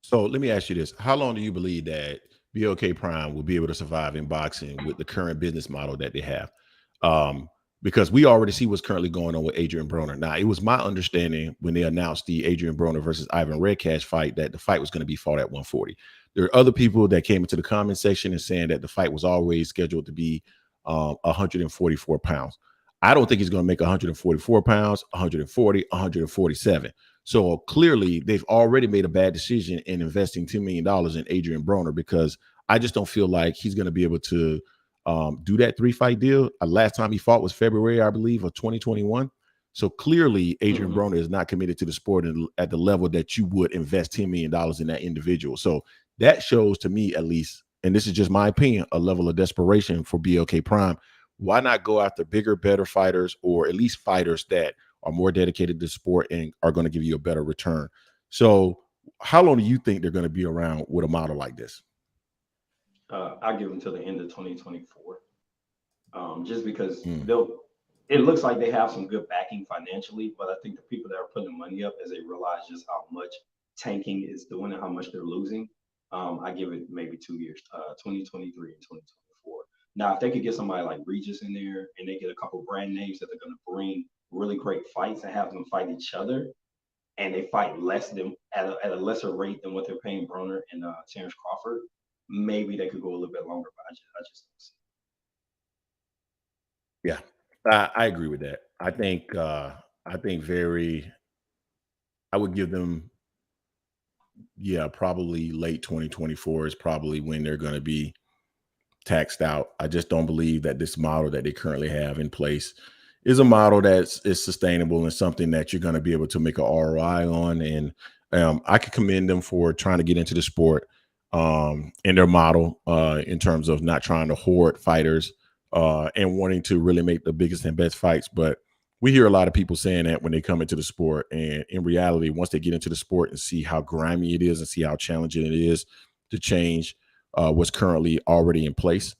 S1: So let me ask you this. How long do you believe that BLK Prime will be able to survive in boxing with the current business model that they have? Because we already see what's currently going on with Adrian Broner. Now, it was my understanding when they announced the Adrian Broner versus Ivan Redcash fight that the fight was going to be fought at 140. There are other people that came into the comment section and saying that the fight was always scheduled to be 144 pounds. I don't think he's going to make 144 pounds, 140, 147. So clearly, they've already made a bad decision in investing $10 million in Adrian Broner because I just don't feel like he's going to be able to do that 3-fight deal. Last time he fought was February, I believe, of 2021. So clearly, Adrian Broner is not committed to the sport at the level that you would invest $10 million in that individual. So that shows to me, at least, and this is just my opinion, a level of desperation for BLK Prime. Why not go after bigger, better fighters, or at least fighters that are more dedicated to the sport and are going to give you a better return? So how long do you think they're going to be around with a model like this?
S2: I'll give them till the end of 2024. Just because it looks like they have some good backing financially, but I think the people that are putting the money up as they realize just how much tanking is doing and how much they're losing, I give it maybe 2 years, 2023 and 2024. Now, if they could get somebody like Regis in there and they get a couple brand names that are going to bring really great fights and have them fight each other, and they fight less than at a lesser rate than what they're paying Broner and Terrence Crawford, maybe they could go a little bit longer. But I just don't see.
S1: Yeah, I agree with that. I think I would give them, yeah, probably late 2024 is probably when they're going to be taxed out. I just don't believe that this model that they currently have in place is a model is sustainable and something that you're going to be able to make an ROI on. And I could commend them for trying to get into the sport in their model in terms of not trying to hoard fighters and wanting to really make the biggest and best fights. But we hear a lot of people saying that when they come into the sport, and in reality, once they get into the sport and see how grimy it is and see how challenging it is to change what's currently already in place,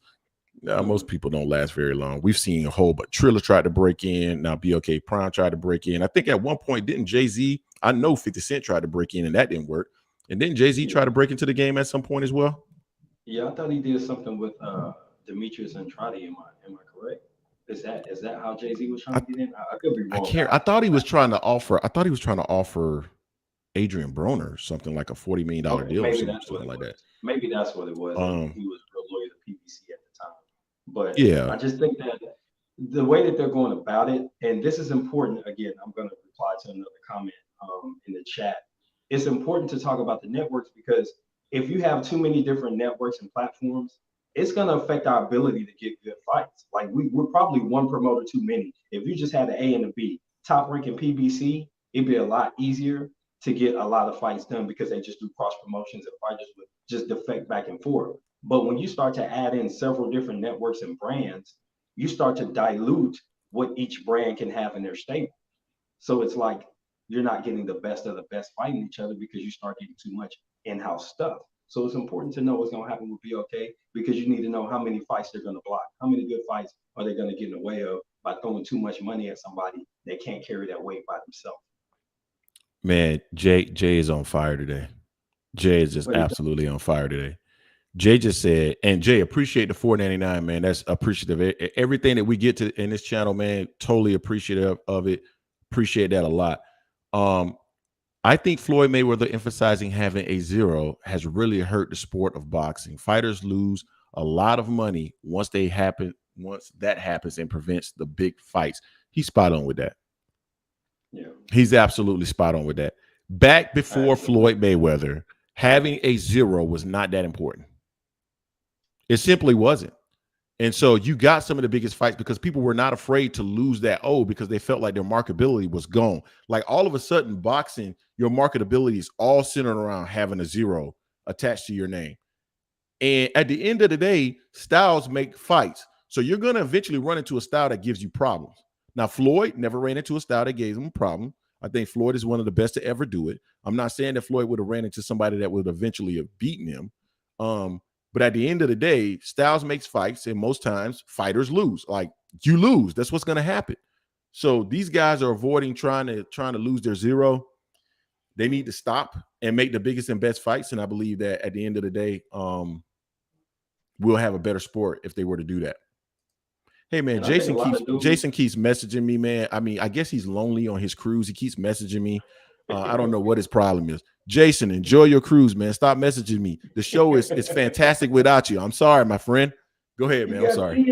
S1: most people don't last very long. We've seen a whole, but Triller tried to break in. Now BLK Prime tried to break in. I think at one point, didn't Jay-Z? I know 50 Cent tried to break in and that didn't work. And then Jay-Z try to break into the game at some point as well?
S2: Yeah, I thought he did something with Demetrius Andrade. Am I correct? Is that how Jay-Z was trying to get in? I could be
S1: I
S2: wrong.
S1: can't. I thought he was trying to offer Adrian Broner something like a $40 million
S2: Okay,
S1: deal or
S2: maybe that's what
S1: something
S2: it
S1: like that.
S2: was. Maybe that's what it was, and he was real loyal to PBC at the time. But
S1: Yeah.
S2: I just think that the way that they're going about it, and this is important. Again, I'm going to reply to another comment in the chat. It's important to talk about the networks because if you have too many different networks and platforms, it's going to affect our ability to get good fights. Like we're probably one promoter too many. If you just had the A and the B, top ranking PBC, it'd be a lot easier to get a lot of fights done because they just do cross promotions and fighters would just defect back and forth. But when you start to add in several different networks and brands, you start to dilute what each brand can have in their stable. So it's like you're not getting the best of the best fighting each other because you start getting too much in-house stuff. So it's important to know what's going to happen with BLK because you need to know how many fights they're going to block. How many good fights are they going to get in the way of by throwing too much money at somebody that can't carry that weight by themselves?
S1: Man, Jay is on fire today. Jay is just absolutely on fire today. Jay just said, and Jay, appreciate the $4.99, man. That's appreciative. Everything that we get to in this channel, man, totally appreciative of it. Appreciate that a lot. I think Floyd Mayweather emphasizing having a zero has really hurt the sport of boxing. Fighters lose a lot of money once that happens and prevents the big fights. He's spot on with that.
S2: Yeah.
S1: He's absolutely spot on with that. Back before Floyd Mayweather, having a zero was not that important. It simply wasn't. And so you got some of the biggest fights because people were not afraid to lose that O because they felt like their marketability was gone. Like all of a sudden, boxing, your marketability is all centered around having a zero attached to your name. And at the end of the day, styles make fights. So you're going to eventually run into a style that gives you problems. Now, Floyd never ran into a style that gave him a problem. I think Floyd is one of the best to ever do it. I'm not saying that Floyd would have ran into somebody that would eventually have beaten him. But at the end of the day, styles makes fights, and most times fighters lose. Like you lose. That's what's going to happen. So these guys are avoiding trying to lose their zero. They need to stop and make the biggest and best fights. And I believe that at the end of the day, we'll have a better sport if they were to do that. Hey man, Jason keeps messaging me, man. I mean, I guess he's lonely on his cruise. He keeps messaging me. I don't know what his problem is. Jason, enjoy your cruise, man. Stop messaging me. The show is fantastic without you. I'm sorry, my friend. Go ahead, man. I'm sorry.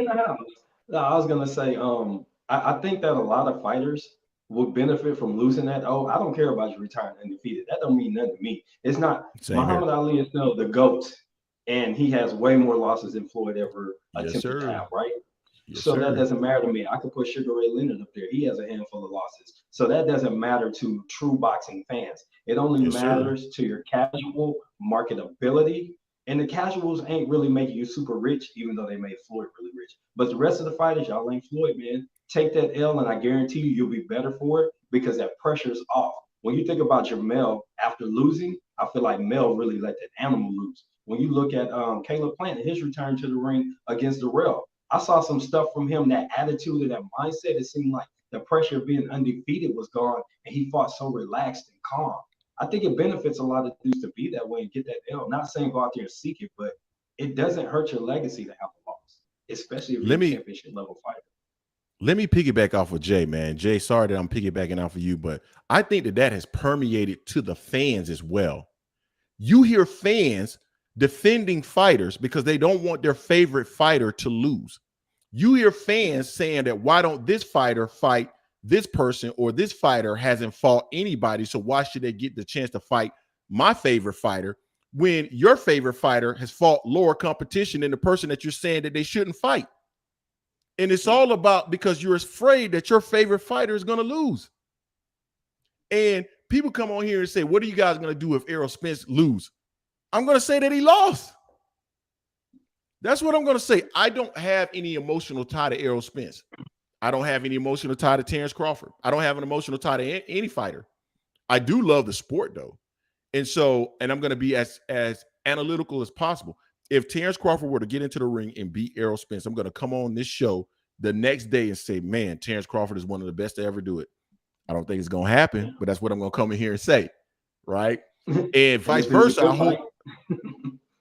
S2: No, I was gonna say, I think that a lot of fighters would benefit from losing that. Oh, I don't care about you retiring undefeated. That don't mean nothing to me. It's not. Muhammad Ali is still the GOAT, and he has way more losses than Floyd ever attempted to have, right? Yes, so that doesn't matter to me. I could put Sugar Ray Leonard up there. He has a handful of losses. So that doesn't matter to true boxing fans. It only matters to your casual marketability. And the casuals ain't really making you super rich, even though they made Floyd really rich. But the rest of the fighters, y'all ain't Floyd, man. Take that L, and I guarantee you'll be better for it because that pressure's off. When you think about Jamel after losing, I feel like Mel really let that animal loose. When you look at Caleb Plant and his return to the ring against Darrell, I saw some stuff from him, that attitude and that mindset. It seemed like the pressure of being undefeated was gone, and he fought so relaxed and calm. I think it benefits a lot of dudes to be that way and get that L. Not saying go out there and seek it, but it doesn't hurt your legacy to have a loss, especially if you're a championship level fighter.
S1: let me piggyback off of Jay, man. Jay, sorry that I'm piggybacking off of you, but I think that has permeated to the fans as well. You hear fans defending fighters because they don't want their favorite fighter to lose. You hear fans saying that why don't this fighter fight this person, or this fighter hasn't fought anybody, so why should they get the chance to fight my favorite fighter when your favorite fighter has fought lower competition than the person that you're saying that they shouldn't fight? And it's all about because you're afraid that your favorite fighter is going to lose. And people come on here and say, what are you guys going to do if Errol Spence lose? I'm going to say that he lost. That's what I'm going to say. I don't have any emotional tie to Errol Spence. I don't have any emotional tie to Terrence Crawford. I don't have an emotional tie to any fighter. I do love the sport, though. And I'm going to be as analytical as possible. If Terrence Crawford were to get into the ring and beat Errol Spence, I'm going to come on this show the next day and say, man, Terrence Crawford is one of the best to ever do it. I don't think it's going to happen, but that's what I'm going to come in here and say, right? And vice versa, I hope.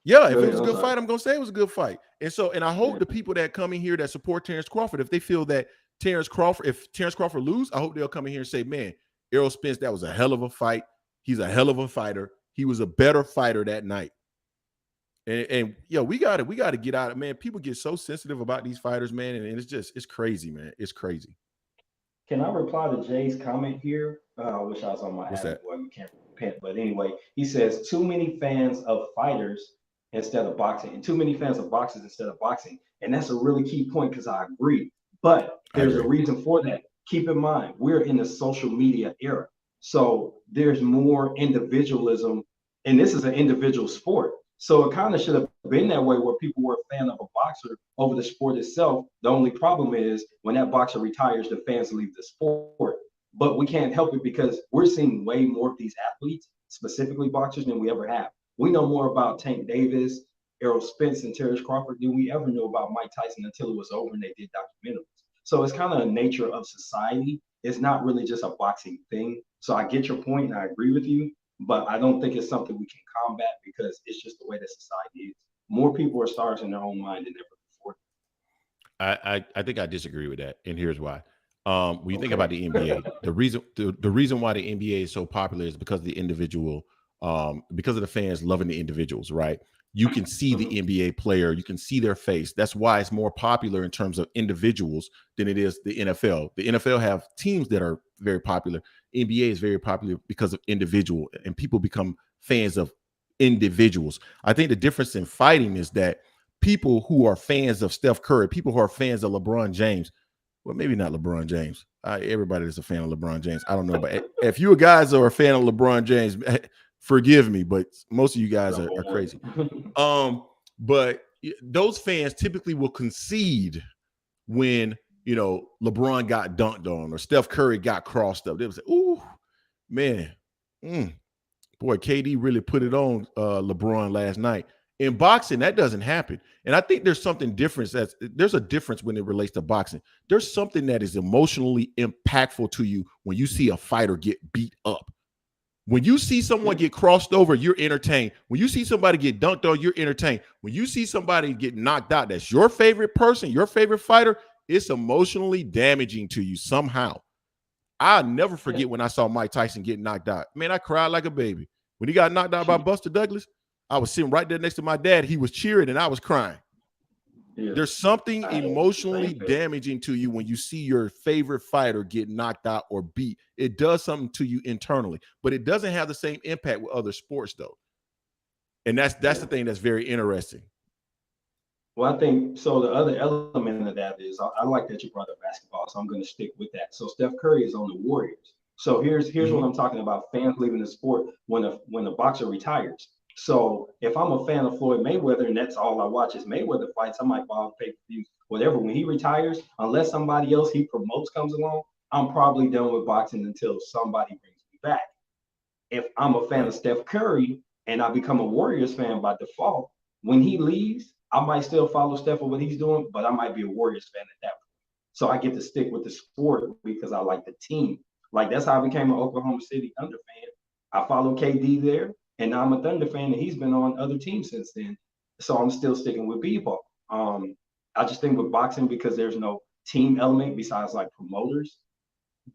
S1: Yeah, if it was a good fight, I'm going to say it was a good fight. And I hope the people that come in here that support Terrence Crawford, if they feel that if Terrence Crawford lose, I hope they'll come in here and say, man, Errol Spence, that was a hell of a fight. He's a hell of a fighter. He was a better fighter that night. And we got to get out of, man. People get so sensitive about these fighters, man, and it's crazy, man. It's crazy.
S2: Can I reply to Jay's comment here? I wish I was on my app. Boy, we can't repent. But anyway, he says too many fans of fighters instead of boxing, and too many fans of boxers instead of boxing. And that's a really key point because I agree. But there's a reason for that. Keep in mind, we're in the social media era. So there's more individualism, and this is an individual sport. So it kind of should have been that way where people were a fan of a boxer over the sport itself. The only problem is when that boxer retires, the fans leave the sport. But we can't help it because we're seeing way more of these athletes, specifically boxers, than we ever have. We know more about Tank Davis, Errol Spence, and Terrence Crawford than we ever knew about Mike Tyson until it was over and they did documentaries. So it's kind of a nature of society. It's not really just a boxing thing. So I get your point and I agree with you. But I don't think it's something we can combat because it's just the way that society is. More people are stars in their own mind than ever
S1: before. I think I disagree with that, and here's why. When you think about the NBA, the reason why the NBA is so popular is because of the individual, because of the fans loving the individuals, right? You can see the NBA player, you can see their face. That's why it's more popular in terms of individuals than it is the NFL. The NFL have teams that are very popular. NBA is very popular because of individual, and people become fans of individuals. I think the difference in fighting is that people who are fans of Steph Curry, people who are fans of LeBron James, well, maybe not LeBron James. Everybody is a fan of LeBron James. I don't know, but if you guys are a fan of LeBron James, forgive me, but most of you guys are crazy. But those fans typically will concede when LeBron got dunked on or Steph Curry got crossed up. They would say, "Ooh, man, boy, KD really put it on LeBron last night." In boxing, that doesn't happen. And I think there's something different. There's a difference when it relates to boxing. There's something that is emotionally impactful to you when you see a fighter get beat up. When you see someone get crossed over, you're entertained. When you see somebody get dunked on, you're entertained. When you see somebody get knocked out, that's your favorite person, your favorite fighter, it's emotionally damaging to you somehow. I'll never forget when I saw Mike Tyson get knocked out. Man, I cried like a baby. When he got knocked out by Buster Douglas, I was sitting right there next to my dad. He was cheering and I was crying. Yeah. There's something emotionally damaging to you when you see your favorite fighter get knocked out or beat. It does something to you internally, but it doesn't have the same impact with other sports though. And that's the thing that's very interesting.
S2: Well, I think so. The other element of that is I like that you brought up basketball, so I'm going to stick with that. So Steph Curry is on the Warriors. So here's what I'm talking about: fans leaving the sport when a boxer retires. So if I'm a fan of Floyd Mayweather and that's all I watch is Mayweather fights, I might buy pay-per-views, whatever. When he retires, unless somebody else he promotes comes along, I'm probably done with boxing until somebody brings me back. If I'm a fan of Steph Curry and I become a Warriors fan by default, when he leaves, I might still follow Steph and what he's doing, but I might be a Warriors fan at that point. So I get to stick with the sport because I like the team. Like that's how I became an Oklahoma City Thunder fan. I follow KD there. And now I'm a Thunder fan, and he's been on other teams since then. So I'm still sticking with b-ball. I just think with boxing, because there's no team element besides like promoters,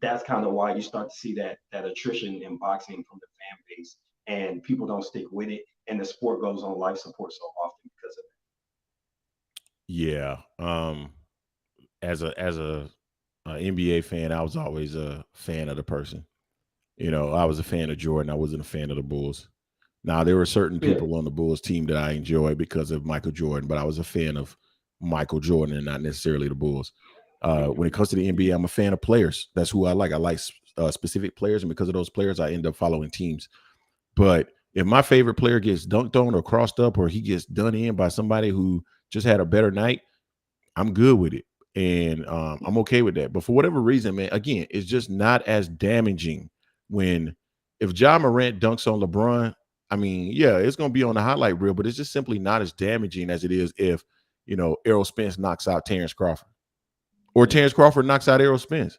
S2: that's kind of why you start to see that attrition in boxing from the fan base, and people don't stick with it, and the sport goes on life support so often because of it.
S1: Yeah. As a NBA fan, I was always a fan of the person. You know, I was a fan of Jordan. I wasn't a fan of the Bulls. Now, there were certain
S2: Yeah.
S1: people on the Bulls team that I enjoy because of Michael Jordan, but I was a fan of Michael Jordan and not necessarily the Bulls. When it comes to the NBA, I'm a fan of players. That's who I like. I like specific players, and because of those players, I end up following teams. But if my favorite player gets dunked on or crossed up, or he gets done in by somebody who just had a better night, I'm good with it. And I'm okay with that. But for whatever reason, man, again, it's just not as damaging when if Ja Morant dunks on LeBron. I mean, yeah, it's going to be on the highlight reel, but it's just simply not as damaging as it is if, you know, Errol Spence knocks out Terrence Crawford or Terrence Crawford knocks out Errol Spence.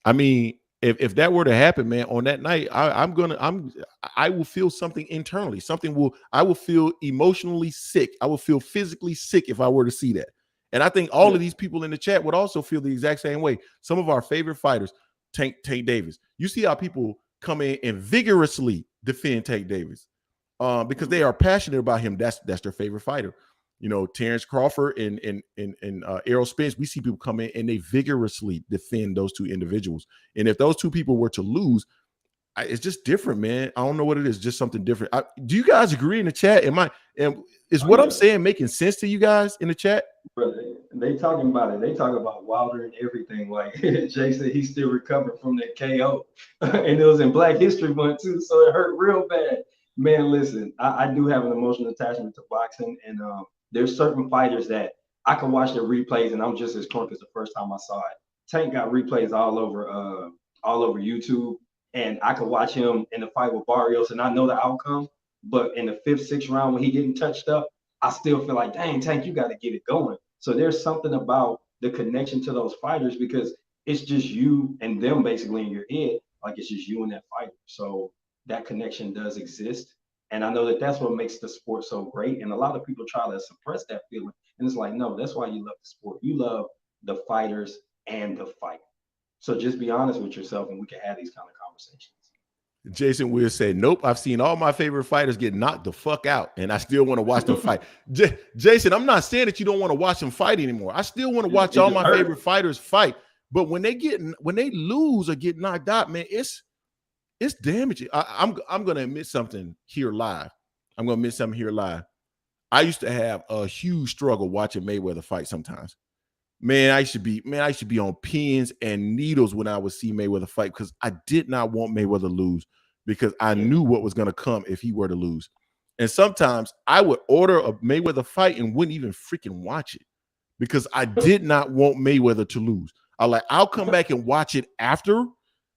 S1: I mean, if that were to happen, man, on that night, I will feel something internally. I will feel emotionally sick. I will feel physically sick if I were to see that. And I think all of these people in the chat would also feel the exact same way. Some of our favorite fighters, Tank Davis. You see how people come in and vigorously defend Tank Davis because they are passionate about him. That's their favorite fighter. You know, Terrence Crawford and Errol Spence, we see people come in and they vigorously defend those two individuals. And if those two people were to lose, it's just different, man. I don't know what it is, just something different. Do you guys agree in the chat? Is what I'm saying making sense to you guys in the chat?
S2: Brother, they talking about it. They talk about Wilder and everything. Like Jay said, he's still recovering from that KO, and it was in Black History Month too, so it hurt real bad. Man, listen, I do have an emotional attachment to boxing, and there's certain fighters that I can watch their replays, and I'm just as drunk as the first time I saw it. Tank got replays all over YouTube, and I could watch him in the fight with Barrios, and I know the outcome. But in the 5th, 6th round when he getting touched up, I still feel like, dang, Tank, you got to get it going. So there's something about the connection to those fighters because it's just you and them basically in your head, like it's just you and that fighter. So that connection does exist. And I know that that's what makes the sport so great. And a lot of people try to suppress that feeling. And it's like, no, that's why you love the sport. You love the fighters and the fight. So just be honest with yourself and we can have these kind of conversations.
S1: Jason Will said, nope, I've seen all my favorite fighters get knocked the fuck out, and I still want to watch them fight. Jason, I'm not saying that you don't want to watch them fight anymore. I still want to watch all my favorite fighters fight. But when they lose or get knocked out, man, it's damaging. I'm gonna admit something here live. I used to have a huge struggle watching Mayweather fight sometimes. Man, I used to be on pins and needles when I would see Mayweather fight because I did not want Mayweather to lose because I knew what was going to come if he were to lose. And sometimes I would order a Mayweather fight and wouldn't even freaking watch it because I did not want Mayweather to lose. I'll come back and watch it after,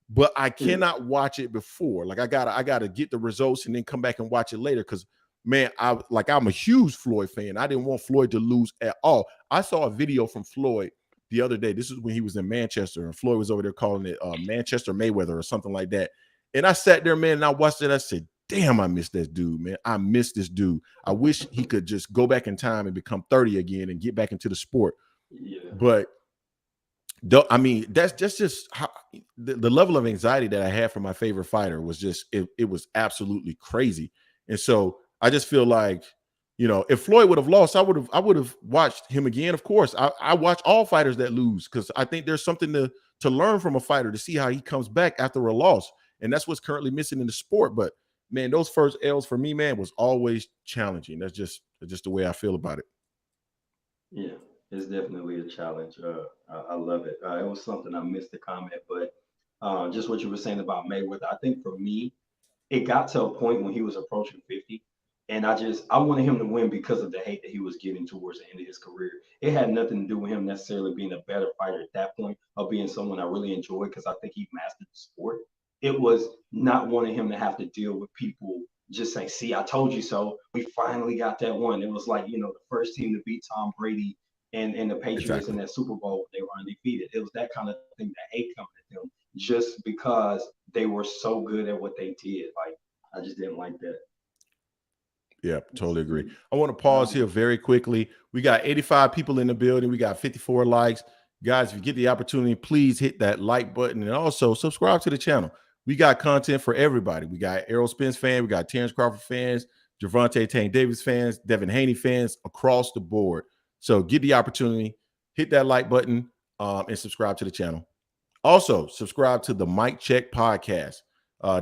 S1: but I cannot watch it before. Like I gotta get the results and then come back and watch it later because man, I'm a huge Floyd fan. I didn't want Floyd to lose at all. I saw a video from Floyd the other day. This is when he was in Manchester, and Floyd was over there calling it Manchester Mayweather or something like that. And I sat there, man, and I watched it. I said, damn, I miss this dude, man. I miss this dude. I wish he could just go back in time and become 30 again and get back into the sport.
S2: Yeah.
S1: But I mean, that's just how the level of anxiety that I had for my favorite fighter was just, it was absolutely crazy. And so I just feel like, you know, if Floyd would have lost, I would have watched him again. Of course, I watch all fighters that lose because I think there's something to learn from a fighter to see how he comes back after a loss. And that's what's currently missing in the sport. But man, those first L's for me, man, was always challenging. That's just the way I feel about it.
S2: Yeah, it's definitely a challenge. I love it. It was something I missed the comment, but just what you were saying about Mayweather, I think for me, it got to a point when he was approaching 50. And I wanted him to win because of the hate that he was getting towards the end of his career. It had nothing to do with him necessarily being a better fighter at that point or being someone I really enjoyed because I think he mastered the sport. It was not wanting him to have to deal with people just saying, see, I told you so. We finally got that one. It was like, you know, the first team to beat Tom Brady and the Patriots in that Super Bowl, they were undefeated. It was that kind of thing, that hate coming at them just because they were so good at what they did. Like, I just didn't like that.
S1: Yeah, totally agree. I want to pause here very quickly. We got 85 people in the building. We got 54 likes. Guys, if you get the opportunity, please hit that like button and also subscribe to the channel. We got content for everybody. We got Errol Spence fans, we got Terrence Crawford fans, Gervonta Tank Davis fans, Devin Haney fans across the board. So get the opportunity, hit that like button, and subscribe to the channel. Also, subscribe to the Mic Check podcast.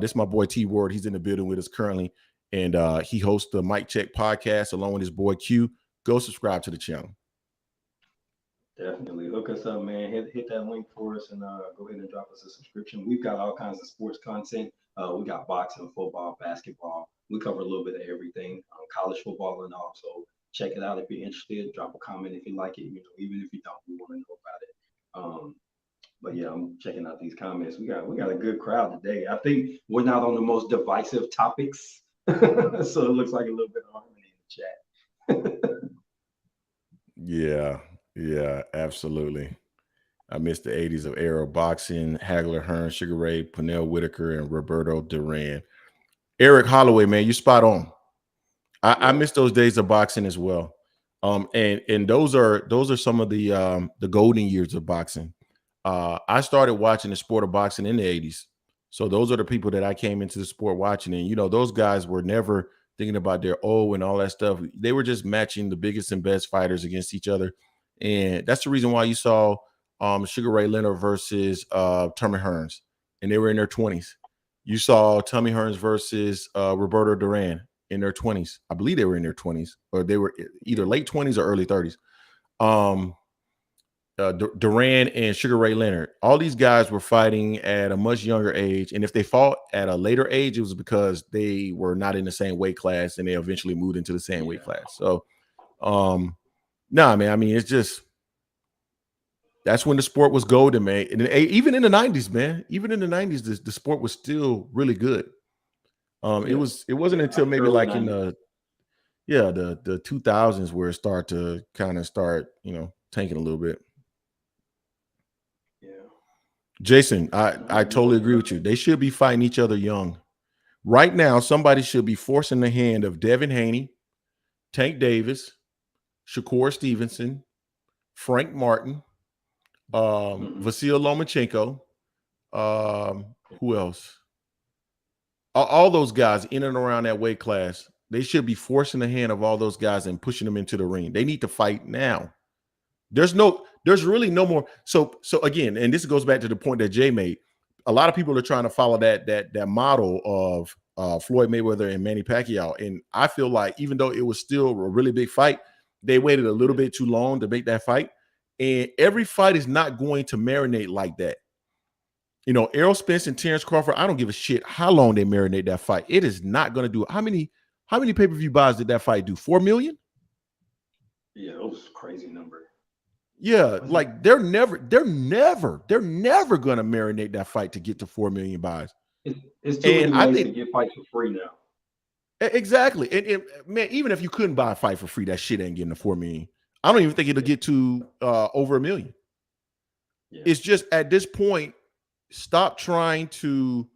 S1: This is my boy T Ward. He's in the building with us currently, and he hosts the Mic Check podcast along with his boy Q. Go subscribe to the channel.
S2: Definitely hook us up, man. Hit that link for us and go ahead and drop us a subscription. We've got all kinds of sports content. We got boxing, football, basketball. We cover a little bit of everything, college football and all. So check it out if you're interested. Drop a comment if you like it. Even if you don't, we want to know about it. But yeah, I'm checking out these comments. We got a good crowd today. I think we're not on the most divisive topics, so it looks like a little bit of harmony in the chat.
S1: Yeah, absolutely. I miss the 80s of era boxing, Hagler, Hearn, Sugar Ray, Pernell Whitaker, and Roberto Duran. Eric Holloway, man, you spot on. I miss those days of boxing as well. And those are some of the golden years of boxing. I started watching the sport of boxing in the 80s. So those are the people that I came into the sport watching. And, those guys were never thinking about their and all that stuff. They were just matching the biggest and best fighters against each other. And that's the reason why you saw Sugar Ray Leonard versus Tommy Hearns, and they were in their 20s. You saw Tommy Hearns versus Roberto Duran in their 20s. I believe they were in their 20s, or they were either late 20s or early 30s. Duran and Sugar Ray Leonard, all these guys were fighting at a much younger age. And if they fought at a later age, it was because they were not in the same weight class and they eventually moved into the same weight class. So, nah, man, I mean, it's just, that's when the sport was golden, man. And even in the 90s, man, even in the 90s, the sport was still really good. It wasn't until maybe like 90s. In the 2000s where it started to tanking a little bit.
S2: Yeah.
S1: Jason, I totally agree with you. They should be fighting each other young. Right now, somebody should be forcing the hand of Devin Haney, Tank Davis, Shakur Stevenson, Frank Martin, Vasil Lomachenko, who else? All those guys in and around that weight class. They should be forcing the hand of all those guys and pushing them into the ring. They need to fight now. There's really no more. So again, and this goes back to the point that Jay made. A lot of people are trying to follow that model of Floyd Mayweather and Manny Pacquiao. And I feel like even though it was still a really big fight, they waited a little bit too long to make that fight. And every fight is not going to marinate like that. Errol Spence and Terrence Crawford, I don't give a shit how long they marinate that fight. It is not going to do it. How many pay-per-view buys did that fight do? 4 million?
S2: Yeah, it was a crazy number.
S1: Yeah, like they're never gonna marinate that fight to get to 4 million buys.
S2: It's too many ways to get fights for free now.
S1: Exactly. And man, even if you couldn't buy a fight for free, that shit ain't getting to 4 million. I don't even think it'll get to over 1 million. Yeah. It's just at this point, stop trying to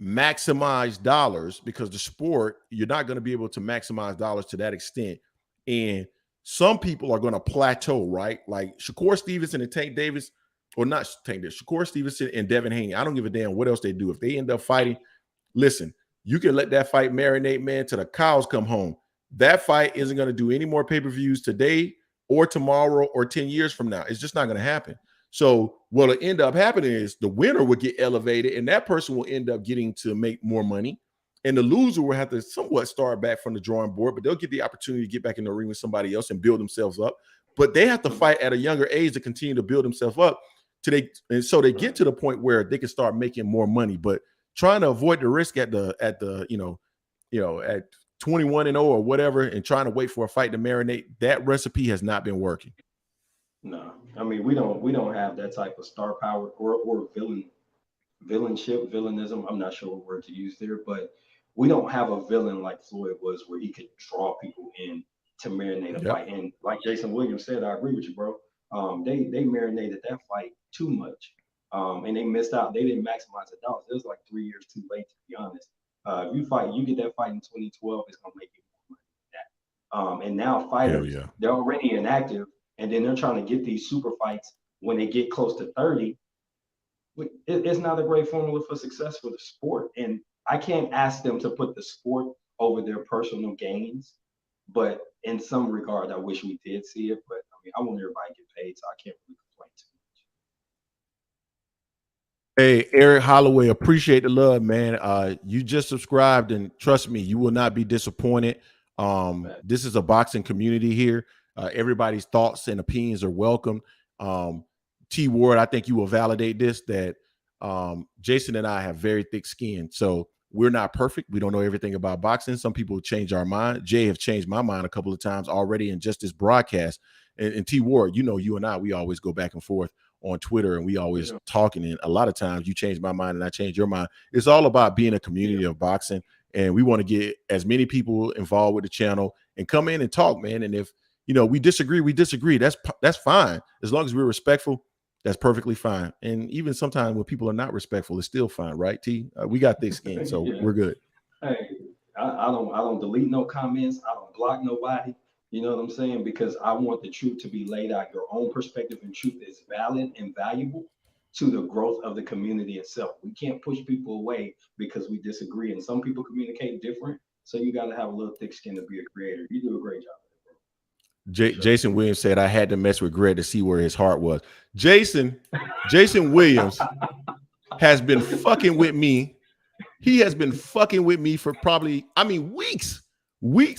S1: maximize dollars, because the sport, you're not going to be able to maximize dollars to that extent. And some people are going to plateau, right? Like Shakur Stevenson and Tank Davis, or not Tank Davis, Shakur Stevenson and Devin Haney. I don't give a damn what else they do. If they end up fighting, listen, you can let that fight marinate, man, till the cows come home. That fight isn't going to do any more pay-per-views today or tomorrow or 10 years from now. It's just not going to happen. So what'll end up happening is the winner will get elevated, and that person will end up getting to make more money. And the loser will have to somewhat start back from the drawing board, but they'll get the opportunity to get back in the ring with somebody else and build themselves up. But they have to fight at a younger age to continue to build themselves up and so they get to the point where they can start making more money. But trying to avoid the risk at 21-0 or whatever, and trying to wait for a fight to marinate, that recipe has not been working.
S2: No, I mean, we don't have that type of star power or villainism. I'm not sure what word to use there, but we don't have a villain like Floyd was, where he could draw people in to marinate a fight. And like Jason Williams said, I agree with you, bro. They marinated that fight too much, and they missed out. They didn't maximize the dollars. It was like 3 years too late, to be honest. If you get that fight in 2012, it's gonna make you more money than that. And now fighters, they're already inactive. And then they're trying to get these super fights when they get close to 30, it's not a great formula for success for the sport. And I can't ask them to put the sport over their personal gains. But in some regard, I wish we did see it. But I mean, I want everybody to get paid, so I can't really complain too
S1: Hey, Eric Holloway, appreciate the love, man. You just subscribed, and trust me, you will not be disappointed. This is a boxing community here. Everybody's thoughts and opinions are welcome. T Ward, I think you will validate this, that Jason and I have very thick skin. So we're not perfect. We don't know everything about boxing. Some people change our mind. Jay have changed my mind a couple of times already in just this broadcast. And T Ward, you know, you and I, we always go back and forth on Twitter, and we always talking. And a lot of times you change my mind and I change your mind. It's all about being a community of boxing. And we want to get as many people involved with the channel and come in and talk, man. And if, you know, we disagree, we disagree. That's fine. As long as we're respectful, that's perfectly fine. And even sometimes when people are not respectful, it's still fine, right, T? We got thick skin, so we're good.
S2: Hey, I don't delete no comments. I don't block nobody. You know what I'm saying? Because I want the truth to be laid out. Your own perspective and truth is valid and valuable to the growth of the community itself. We can't push people away because we disagree. And some people communicate different. So you got to have a little thick skin to be a creator. You do a great job.
S1: Jason Williams said, I had to mess with Greg to see where his heart was. Jason Williams has been fucking with me. He has been fucking with me for probably, weeks.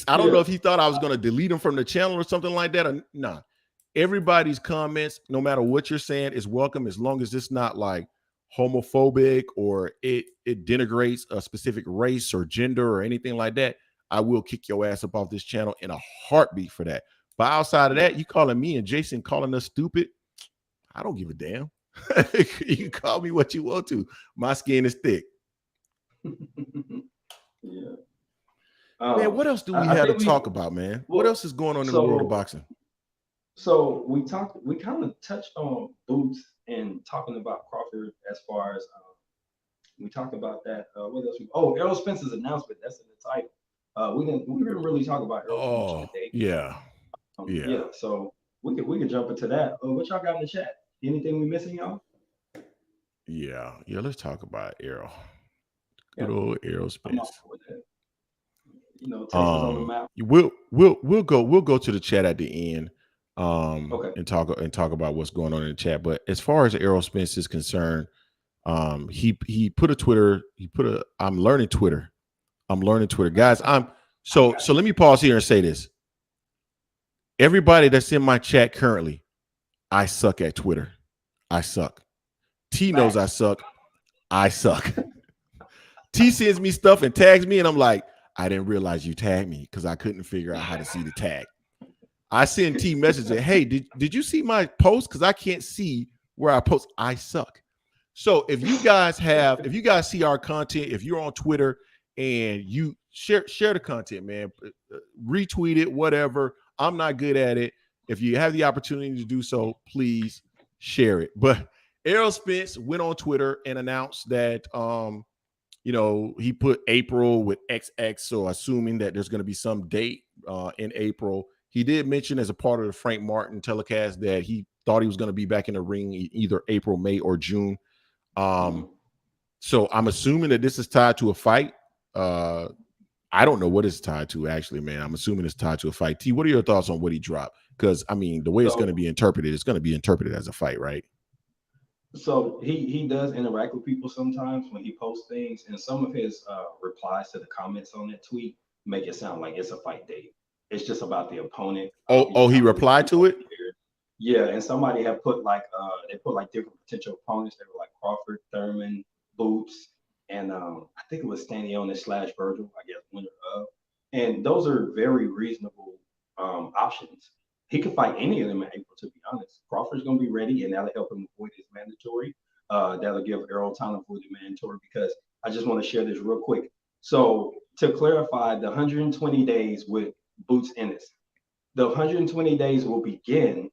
S1: I don't know if he thought I was going to delete him from the channel or something like that. Or, nah. Everybody's comments, no matter what you're saying, is welcome, as long as it's not like homophobic or it denigrates a specific race or gender or anything like that. I will kick your ass up off this channel in a heartbeat for that. But outside of that, you calling me and Jason calling us stupid, I don't give a damn. You can call me what you want to. My skin is thick.
S2: Yeah.
S1: Man, what else do we have to talk about, man? What else is going on in the world of boxing?
S2: So we kind of touched on Boots and talking about Crawford as far as we talked about that. What else? Errol Spence's announcement. That's in the title. We didn't really talk about Errol today.
S1: Yeah.
S2: Yeah. So we could jump into that. What y'all got in the chat? Anything we missing, y'all?
S1: Yeah. Let's talk about Errol. Good old Errol Spence.
S2: You know, Texas on the map.
S1: We'll go to the chat at the end. And talk about what's going on in the chat. But as far as Errol Spence is concerned, he put a Twitter. I'm learning Twitter, guys. So let me pause here and say this. Everybody that's in my chat currently, I suck at Twitter. I suck. T knows I suck. I suck. T sends me stuff and tags me, and I'm like, I didn't realize you tagged me because I couldn't figure out how to see the tag. I send T messages, hey, did you see my post? Because I can't see where I post. I suck. So if you guys see our content, if you're on Twitter and you share the content, man, retweet it, whatever. I'm not good at it. If you have the opportunity to do so, please share it. But Errol Spence went on Twitter and announced that he put April with XX, so assuming that there's going to be some date in April. He did mention as a part of the Frank Martin telecast that he thought he was going to be back in the ring either April, May, or June. So I'm assuming that this is tied to a fight. I don't know what it's tied to, actually, man. I'm assuming it's tied to a fight. T, what are your thoughts on what he dropped? Because, the way it's going to be interpreted, it's going to be interpreted as a fight, right?
S2: So he does interact with people sometimes when he posts things, and some of his replies to the comments on that tweet make it sound like it's a fight date. It's just about the opponent.
S1: He replied to it?
S2: Yeah, and somebody had put they put different potential opponents. They were like Crawford, Thurman, Boots, and I think it was Stanionis / Virgil, I guess, winner of. And those are very reasonable options. He could fight any of them in April, to be honest. Crawford's going to be ready, and that'll help him avoid his mandatory. That'll give Errol time to avoid the mandatory, because I just want to share this real quick. So to clarify, the 120 days with Boots Ennis, the 120 days will begin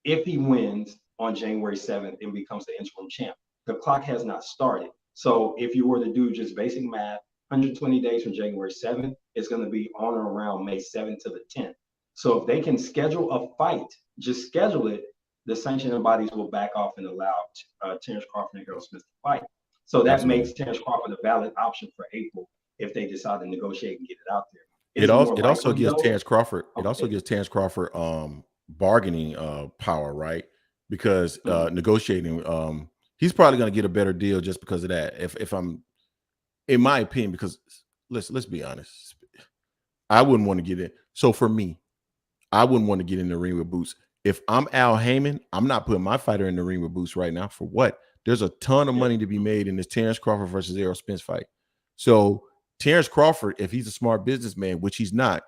S2: if he wins on January 7th and becomes the interim champ. The clock has not started. So if you were to do just basic math, 120 days from January 7th, it's going to be on or around May 7th to the 10th. So if they can schedule a fight, just schedule it, the sanctioning bodies will back off and allow Terrence Crawford and Errol Spence to fight. So that
S1: Absolutely.
S2: makes Terrence Crawford a valid option for April if they decide to negotiate and get it out there.
S1: It also gives Terrence Crawford.
S2: Okay.
S1: It also gives Terrence Crawford bargaining power, right? Because negotiating, he's probably going to get a better deal just because of that. If I'm, in my opinion, because let's be honest, I wouldn't want to get in. So for me, I wouldn't want to get in the ring with Boots. If I'm Al Heyman, I'm not putting my fighter in the ring with Boots right now. For what? There's a ton of money to be made in this Terrence Crawford versus Errol Spence fight. So Terrence Crawford, if he's a smart businessman, which he's not,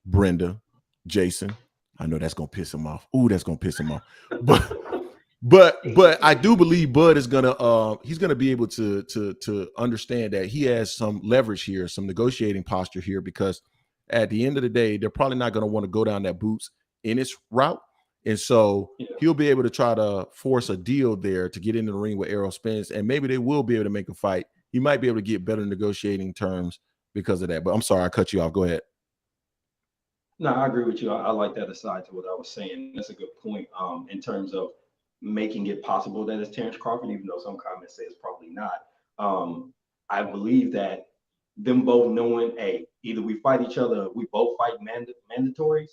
S1: Brenda, Jason, I know that's gonna piss him off. Ooh, that's gonna piss him off. But I do believe Bud is gonna he's gonna be able to understand that he has some leverage here, some negotiating posture here, because at the end of the day, they're probably not gonna want to go down that Boots Ennis route. And so he'll be able to try to force a deal there to get into the ring with Errol Spence, and maybe they will be able to make a fight. He might be able to get better negotiating terms because of that. But I'm sorry, I cut you off. Go ahead.
S2: No, I agree with you. I like that aside to what I was saying. That's a good point in terms of making it possible that it's Terrence Crawford, even though some comments say it's probably not. I believe that them both knowing, hey, either we fight each other, we both fight mandatories,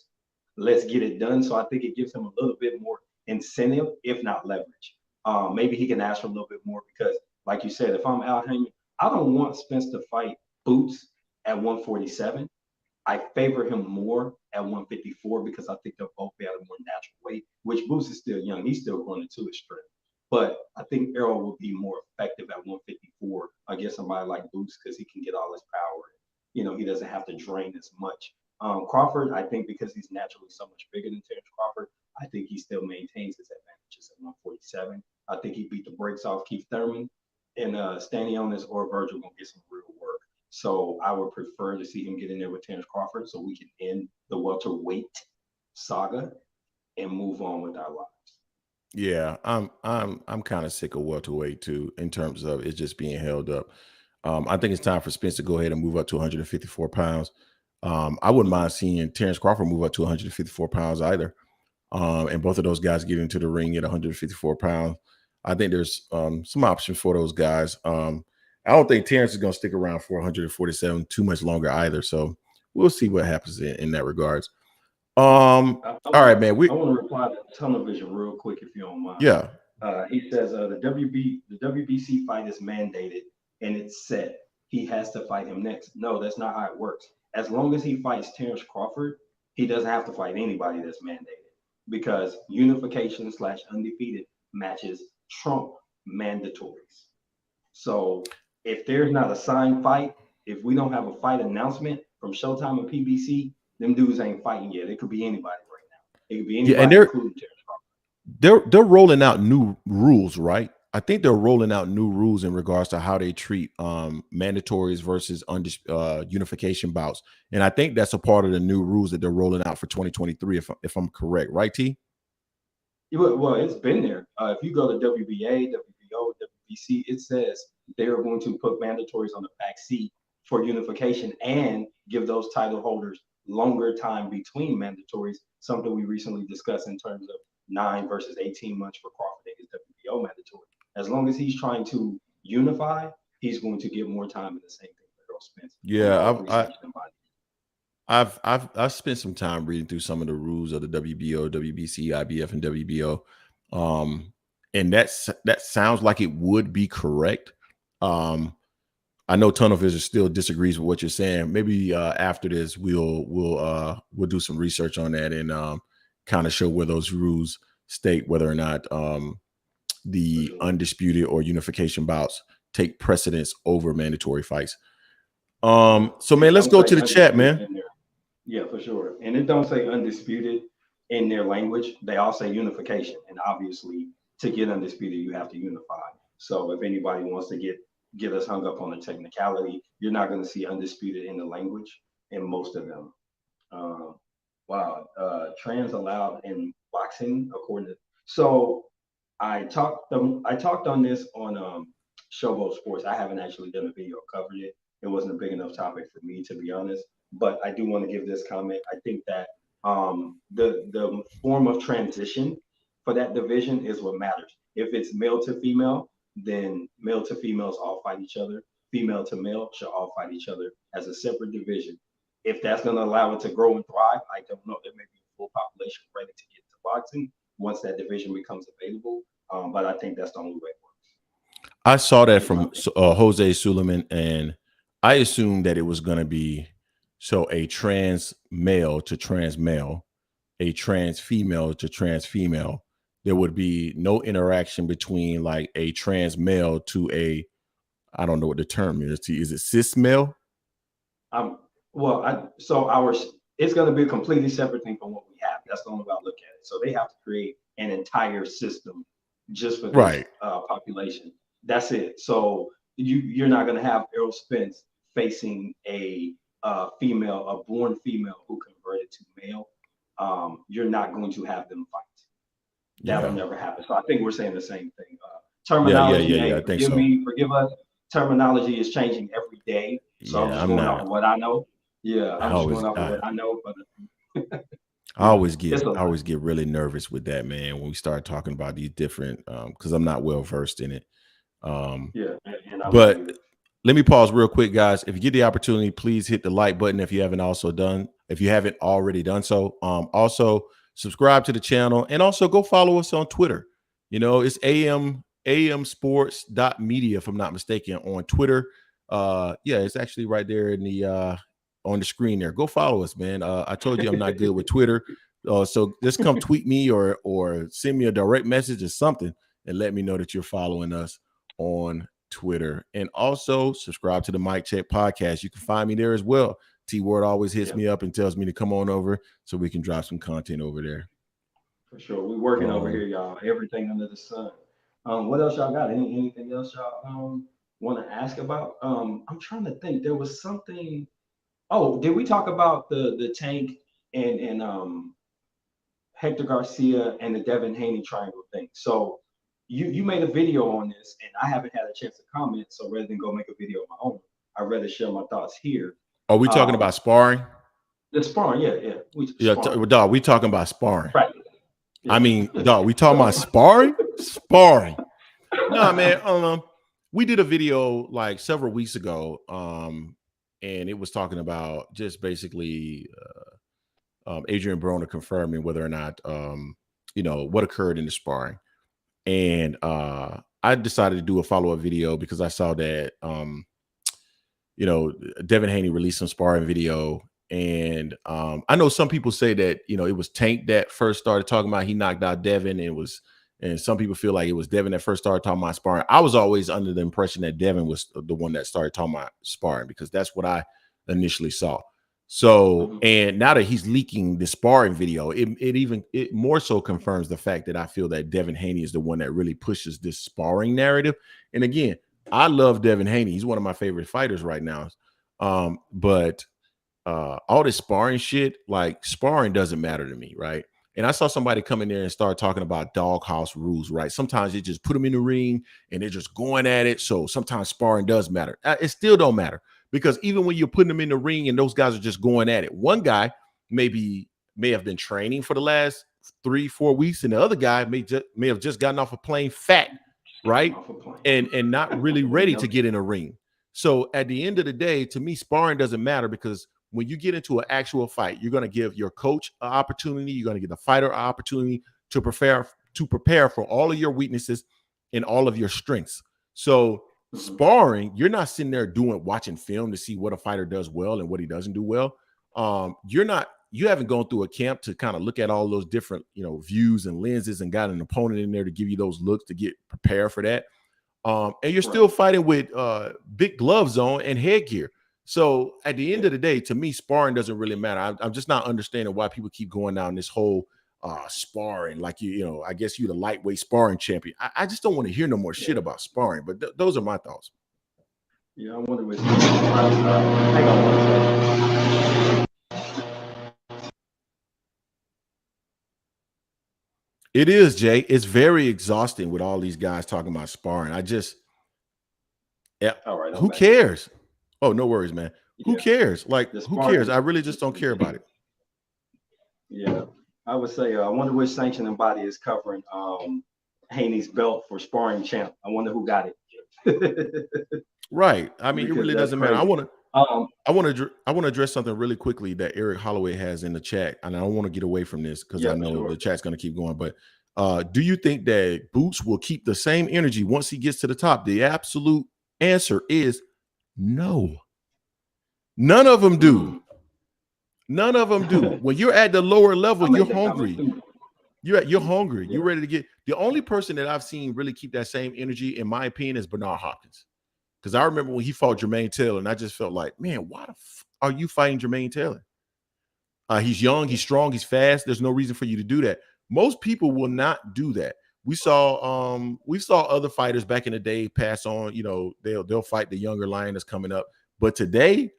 S2: let's get it done. So I think it gives him a little bit more incentive, if not leverage. Maybe he can ask for a little bit more because, like you said, if I'm Al Heyman, I don't want Spence to fight Boots at 147. I favor him more at 154 because I think they'll both be at a more natural weight, which Boots is still young. He's still growing into his strength. But I think Errol will be more effective at 154 against somebody like Boots because he can get all his power. You know, he doesn't have to drain as much. Crawford, I think because he's naturally so much bigger than Terrence Crawford, I think he still maintains his advantages at 147. I think he beat the brakes off Keith Thurman, and Stanionis or Virgil gonna get some real work. So I would prefer to see him get in there with Terrence Crawford so we can end the welterweight saga and move on with our lives.
S1: Yeah, I'm kind of sick of welterweight too, in terms of it just being held up. I think it's time for Spence to go ahead and move up to 154 pounds. I wouldn't mind seeing Terrence Crawford move up to 154 pounds either. And both of those guys get into the ring at 154 pounds. I think there's some options for those guys. I don't think Terrence is going to stick around for 147 too much longer either. So we'll see what happens in that regards. All right, man.
S2: I want to reply to Television real quick if you don't mind.
S1: Yeah.
S2: He says the WBC fight is mandated and it's set. He has to fight him next. No, that's not how it works. As long as he fights Terrence Crawford, he doesn't have to fight anybody that's mandated because unification / undefeated matches trump mandatories. So if there's not a signed fight, if we don't have a fight announcement from Showtime and PBC, them dudes ain't fighting yet. It could be anybody right now. It could be anybody,
S1: and
S2: including Terrence Crawford.
S1: They're rolling out new rules, right? I think they're rolling out new rules in regards to how they treat mandatories versus unification bouts, and I think that's a part of the new rules that they're rolling out for 2023. If I'm correct, right, T?
S2: Well, it's been there. If you go to WBA, WBO, WBC, it says they're going to put mandatories on the back seat for unification and give those title holders longer time between mandatories, something we recently discussed in terms of 9 versus 18 months for Crawford and his WBO mandatory. As long as he's trying to unify, he's going to get more time in the same thing for Errol Spence.
S1: Yeah, I've spent some time reading through some of the rules of the WBO, WBC, IBF, and WBO, and that sounds like it would be correct. I know Tunnel Vision still disagrees with what you're saying. Maybe after this, we'll do some research on that and kind of show where those rules state whether or not the undisputed or unification bouts take precedence over mandatory fights. So man, let's go to the chat, man.
S2: Yeah, for sure. And it don't say undisputed in their language. They all say unification. And obviously, to get undisputed, you have to unify. So if anybody wants to get us hung up on the technicality, you're not going to see undisputed in the language in most of them. Trans allowed in boxing, according to. So I talked on this on Showboat Sports. I haven't actually done a video covered it. It wasn't a big enough topic for me, to be honest. But I do want to give this comment. I think that the form of transition for that division is what matters. If it's male to female, then male to females all fight each other. Female to male should all fight each other as a separate division. If that's going to allow it to grow and thrive, I don't know. There may be a full population ready to get into boxing once that division becomes available. But I think that's the only way it works.
S1: I saw that from Jose Suleiman, and I assumed that it was going to be a trans male to trans male, a trans female to trans female. There would be no interaction between like a trans male to a, I don't know what the term is. Is it cis male?
S2: It's going to be a completely separate thing from what we have. That's the only way I look at it. So they have to create an entire system just for this population. That's it. So you're not going to have Errol Spence facing a female, a born female who converted to male. You're not going to have them fight. That will never happen. So I think we're saying the same thing. Terminology, I think so. Forgive us. Terminology is changing every day. So I'm just going off of what I know. Yeah, I'm just going off of what I know. But
S1: I always get really nervous with that, man, when we start talking about these different because I'm not well versed in it. But let me pause real quick, guys. If you get the opportunity, please hit the like button if you haven't already done so. Also subscribe to the channel and also go follow us on Twitter. You know, it's amsports.media, if I'm not mistaken, on Twitter. It's actually right there in the on the screen there. Go follow us, man. I told you I'm not good with Twitter. So just come tweet me or send me a direct message or something and let me know that you're following us on Twitter. And also subscribe to the Mic Check podcast. You can find me there as well. T-Word always hits me up and tells me to come on over so we can drop some content over there.
S2: For sure. We're working over here, y'all. Everything under the sun. What else y'all got? Anything else y'all want to ask about? I'm trying to think. There was something. Oh, did we talk about the Tank and Hector Garcia and the Devin Haney triangle thing? So you made a video on this, and I haven't had a chance to comment. So rather than go make a video of my own, I'd rather share my thoughts here.
S1: Are we talking about sparring?
S2: The sparring, yeah.
S1: Dog, we talking about sparring.
S2: Right. Yeah.
S1: I mean, dog, we talking about sparring? Sparring. No, man. We did a video like several weeks ago, and it was talking about just basically Adrian Broner confirming whether or not what occurred in the sparring. And I decided to do a follow-up video because I saw that Devin Haney released some sparring video. And I know some people say that, it was Tank that first started talking about he knocked out Devin, and some people feel like it was Devin that first started talking about sparring. I was always under the impression that Devin was the one that started talking about sparring because that's what I initially saw. So, and now that he's leaking the sparring video, it more so confirms the fact that I feel that Devin Haney is the one that really pushes this sparring narrative. And again, I love Devin Haney. He's one of my favorite fighters right now. But all this sparring shit, like sparring doesn't matter to me, right? And I saw somebody come in there and start talking about doghouse rules, right? Sometimes they just put them in the ring and they're just going at it. So sometimes sparring does matter. It still don't matter because even when you're putting them in the ring and those guys are just going at it, one guy may have been training for the last 3-4 weeks, and the other guy may have just gotten off a plane fat, right? And not really ready to get in a ring. So at the end of the day, to me, sparring doesn't matter because when you get into an actual fight, you're going to give your coach an opportunity. You're going to give the fighter an opportunity to prepare for all of your weaknesses and all of your strengths. So sparring, you're not sitting there watching film to see what a fighter does well and what he doesn't do well. You haven't gone through a camp to kind of look at all those different, views and lenses and got an opponent in there to give you those looks to get prepared for that. And you're still fighting with big gloves on and headgear. So at the end of the day, to me, sparring doesn't really matter. I'm just not understanding why people keep going down this whole sparring. Like, I guess you're the lightweight sparring champion. I just don't want to hear no more shit about sparring. But those are my thoughts.
S2: Yeah, I wonder what's hang on one second.
S1: It is, Jay. It's very exhausting with all these guys talking about sparring. All right. Who cares? Oh, no worries, man. Who cares? Like, who cares? I really just don't care about it.
S2: Yeah. I would say, I wonder which sanctioning body is covering Haney's belt for sparring champ. I wonder who got it.
S1: Right. I mean, it
S2: Because
S1: really
S2: that's
S1: doesn't matter.
S2: crazy.
S1: I want to address something really quickly that Eric Holloway has in the chat, and I don't want to get away from this because I know the chat's going to keep going. But do you think that Boots will keep the same energy once he gets to the top? The absolute answer is no. None of them do. None of them do. When you're at the lower level, you're hungry. You're hungry. You're ready to get. The only person that I've seen really keep that same energy, in my opinion, is Bernard Hopkins. Because I remember when he fought Jermaine Taylor, and I just felt like, man, why the are you fighting Jermaine Taylor? He's young, he's strong, he's fast. There's no reason for you to do that. Most people will not do that. We saw other fighters back in the day pass on. You know, they'll fight the younger lion that's coming up. But today,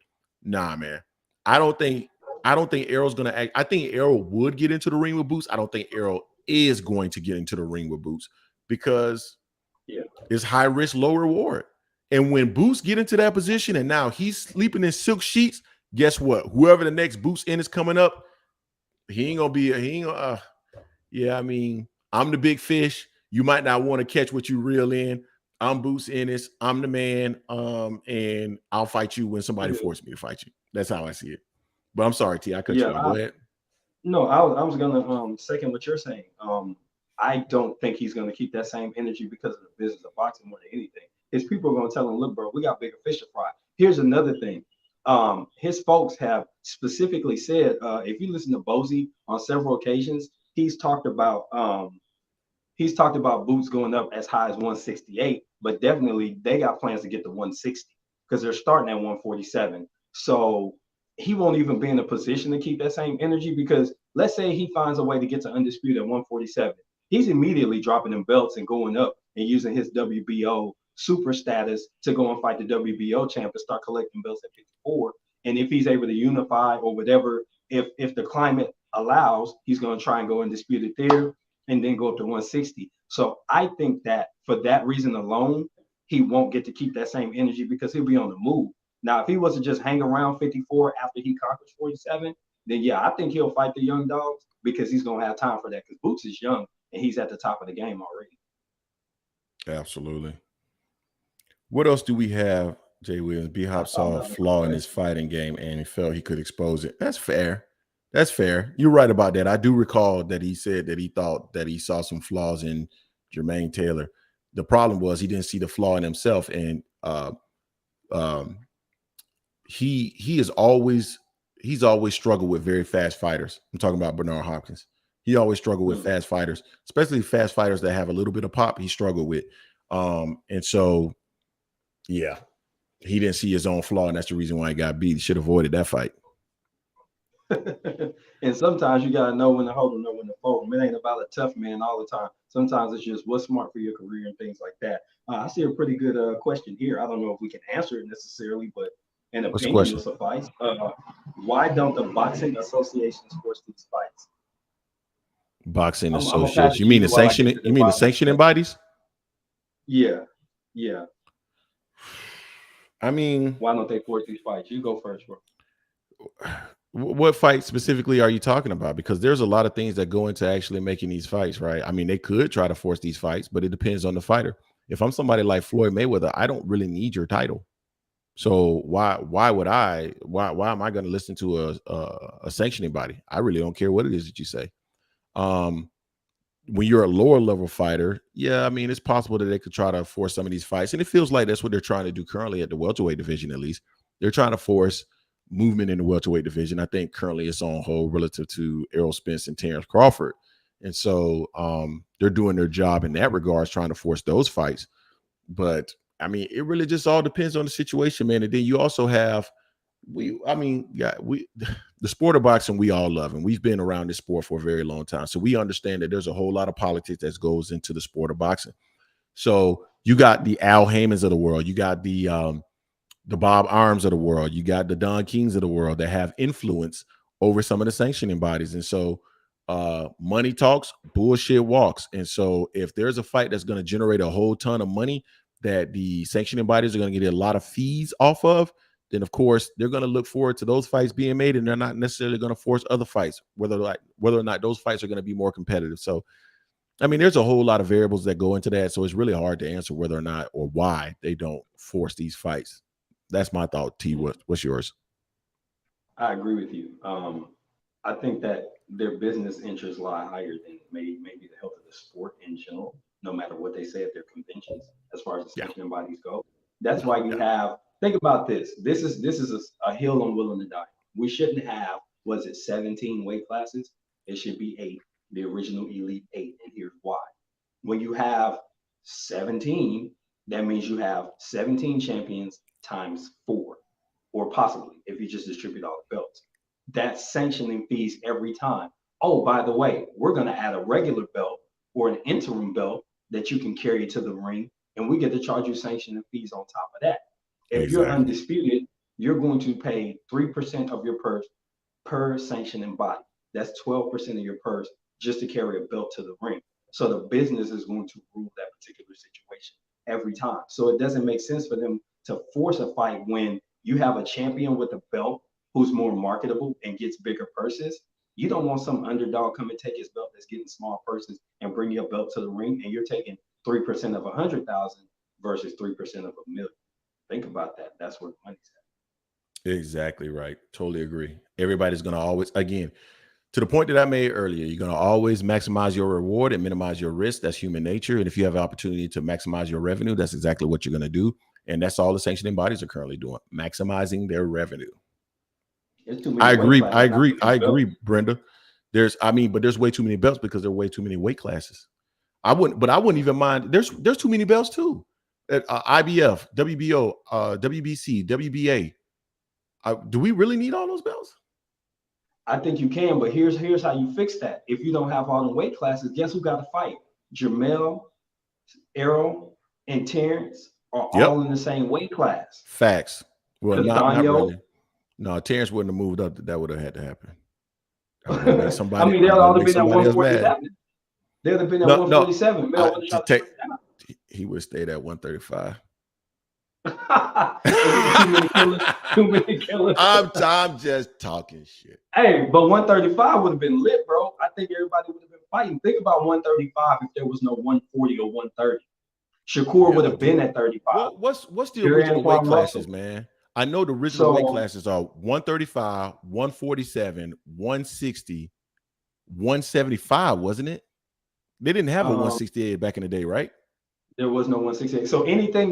S1: nah, man. I don't think Errol's gonna act. I think Errol would get into the ring with Boots. I don't think Errol is going to get into the ring with Boots because it's high risk, low reward. And when Boots get into that position and now he's sleeping in silk sheets, guess what? Whoever the next Boots in is coming up, I mean, I'm the big fish. You might not want to catch what you reel in. I'm Boots Ennis. I'm the man. And I'll fight you when somebody forces me to fight you. That's how I see it. But I'm sorry, T. I cut you off. Go ahead.
S2: No, I was gonna second what you're saying. I don't think he's gonna keep that same energy because of the business of boxing more than anything. His people are gonna tell him, look, bro, we got bigger fish to fry. Here's another thing. His folks have specifically said, if you listen to Bozy on several occasions, he's talked about Boots going up as high as 168, but definitely they got plans to get to 160 because they're starting at 147. So he won't even be in a position to keep that same energy because let's say he finds a way to get to undisputed at 147. He's immediately dropping them belts and going up and using his WBO super status to go and fight the WBO champ and start collecting belts at 54. And if he's able to unify or whatever, if the climate allows, he's going to try and go undisputed there and then go up to 160. So I think that for that reason alone, he won't get to keep that same energy because he'll be on the move. Now, if he was to just hang around 54 after he conquers 47, then yeah, I think he'll fight the young dogs because he's going to have time for that because Boots is young and he's at the top of the game already.
S1: Absolutely. What else do we have, Jay Williams? B-Hop saw a flaw in his fighting game and he felt he could expose it. That's fair. That's fair. You're right about that. I do recall that he said that he thought that he saw some flaws in Jermaine Taylor. The problem was he didn't see the flaw in himself. And he's always struggled with very fast fighters. I'm talking about Bernard Hopkins. He always struggled with fast fighters, especially fast fighters that have a little bit of pop. He struggled with, and so yeah, he didn't see his own flaw, and that's the reason why he got beat. He should have avoided that fight.
S2: And sometimes you gotta know when to hold them, know when to fold them. It ain't about a tough man all the time. Sometimes it's just what's smart for your career and things like that. I see a pretty good question here. I don't know if we can answer it necessarily, but an opinion will suffice. Why don't the boxing associations force these fights?
S1: Boxing associations? You mean the sanctioning? You mean the sanctioning bodies?
S2: Yeah.
S1: I mean,
S2: why don't they force these fights? You go first, bro.
S1: What fight specifically are you talking about? Because there's a lot of things that go into actually making these fights, right? I mean, they could try to force these fights, but it depends on the fighter. If I'm somebody like Floyd Mayweather, I don't really need your title. So why am I going to listen to a sanctioning body? I really don't care what it is that you say. When you're a lower level fighter, yeah, I mean, it's possible that they could try to force some of these fights. And it feels like that's what they're trying to do currently at the welterweight division, at least. They're trying to force movement in the welterweight division. I think currently it's on hold relative to Errol Spence and Terrence Crawford. And so they're doing their job in that regards, trying to force those fights. But I mean, it really just all depends on the situation, man. And then you also have the sport of boxing we all love, and we've been around this sport for a very long time. So we understand that there's a whole lot of politics that goes into the sport of boxing. So you got the Al Haymans of the world, you got the Bob Arms of the world, you got the Don Kings of the world that have influence over some of the sanctioning bodies. And so money talks, bullshit walks. And so if there's a fight that's going to generate a whole ton of money that the sanctioning bodies are going to get a lot of fees off of, then of course they're going to look forward to those fights being made, and they're not necessarily going to force other fights, whether or not those fights are going to be more competitive. So, I mean, there's a whole lot of variables that go into that. So it's really hard to answer whether or not or why they don't force these fights. That's my thought. T, what's yours?
S2: I agree with you. I think that their business interests lie higher than maybe the health of the sport in general, no matter what they say at their conventions, as far as the sanctioning bodies go. That's why you have, think about this. This is a hill I'm willing to die. We shouldn't have, was it 17 weight classes? It should be 8, the original Elite 8. And here's why. When you have 17, that means you have 17 champions times 4, or possibly if you just distribute all the belts. That's sanctioning fees every time. Oh, by the way, we're going to add a regular belt or an interim belt that you can carry to the ring, and we get to charge you sanctioning fees on top of that. If you're undisputed, you're going to pay 3% of your purse per sanctioning body. That's 12% of your purse just to carry a belt to the ring. So the business is going to rule that particular situation every time. So it doesn't make sense for them to force a fight when you have a champion with a belt who's more marketable and gets bigger purses. You don't want some underdog come and take his belt that's getting small purses and bring your belt to the ring, and you're taking 3% of 100,000 versus 3% of $1 million. Think about that. That's where the money's at.
S1: Exactly right. Totally agree. Everybody's going to always, again, to the point that I made earlier, you're going to always maximize your reward and minimize your risk. That's human nature. And if you have an opportunity to maximize your revenue, that's exactly what you're going to do. And that's all the sanctioning bodies are currently doing, maximizing their revenue. I agree, Brenda. There's way too many belts because there are way too many weight classes. I wouldn't even mind. There's too many belts too. IBF, WBO, WBC, WBA. Do we really need all those belts?
S2: I think you can, but here's how you fix that. If you don't have all the weight classes, guess who got to fight? Jamel, Errol, and Terrence are all in the same weight class.
S1: Facts. Well, not really. No, Terrence wouldn't have moved up. That would have had to happen.
S2: I mean, they'd all have been at 147. They'd have been at 147.
S1: He would have stayed at 135.
S2: Too many killers.
S1: I'm just talking shit.
S2: Hey, but 135 would have been lit, bro. I think everybody would have been fighting. Think about 135 if there was no 140 or 130. Shakur would have been at 35.
S1: What's the original weight classes, man? I know the original weight classes are 135, 147, 160, 175, wasn't it? They didn't have a 168 back in the day, right?
S2: There was no 168. So anything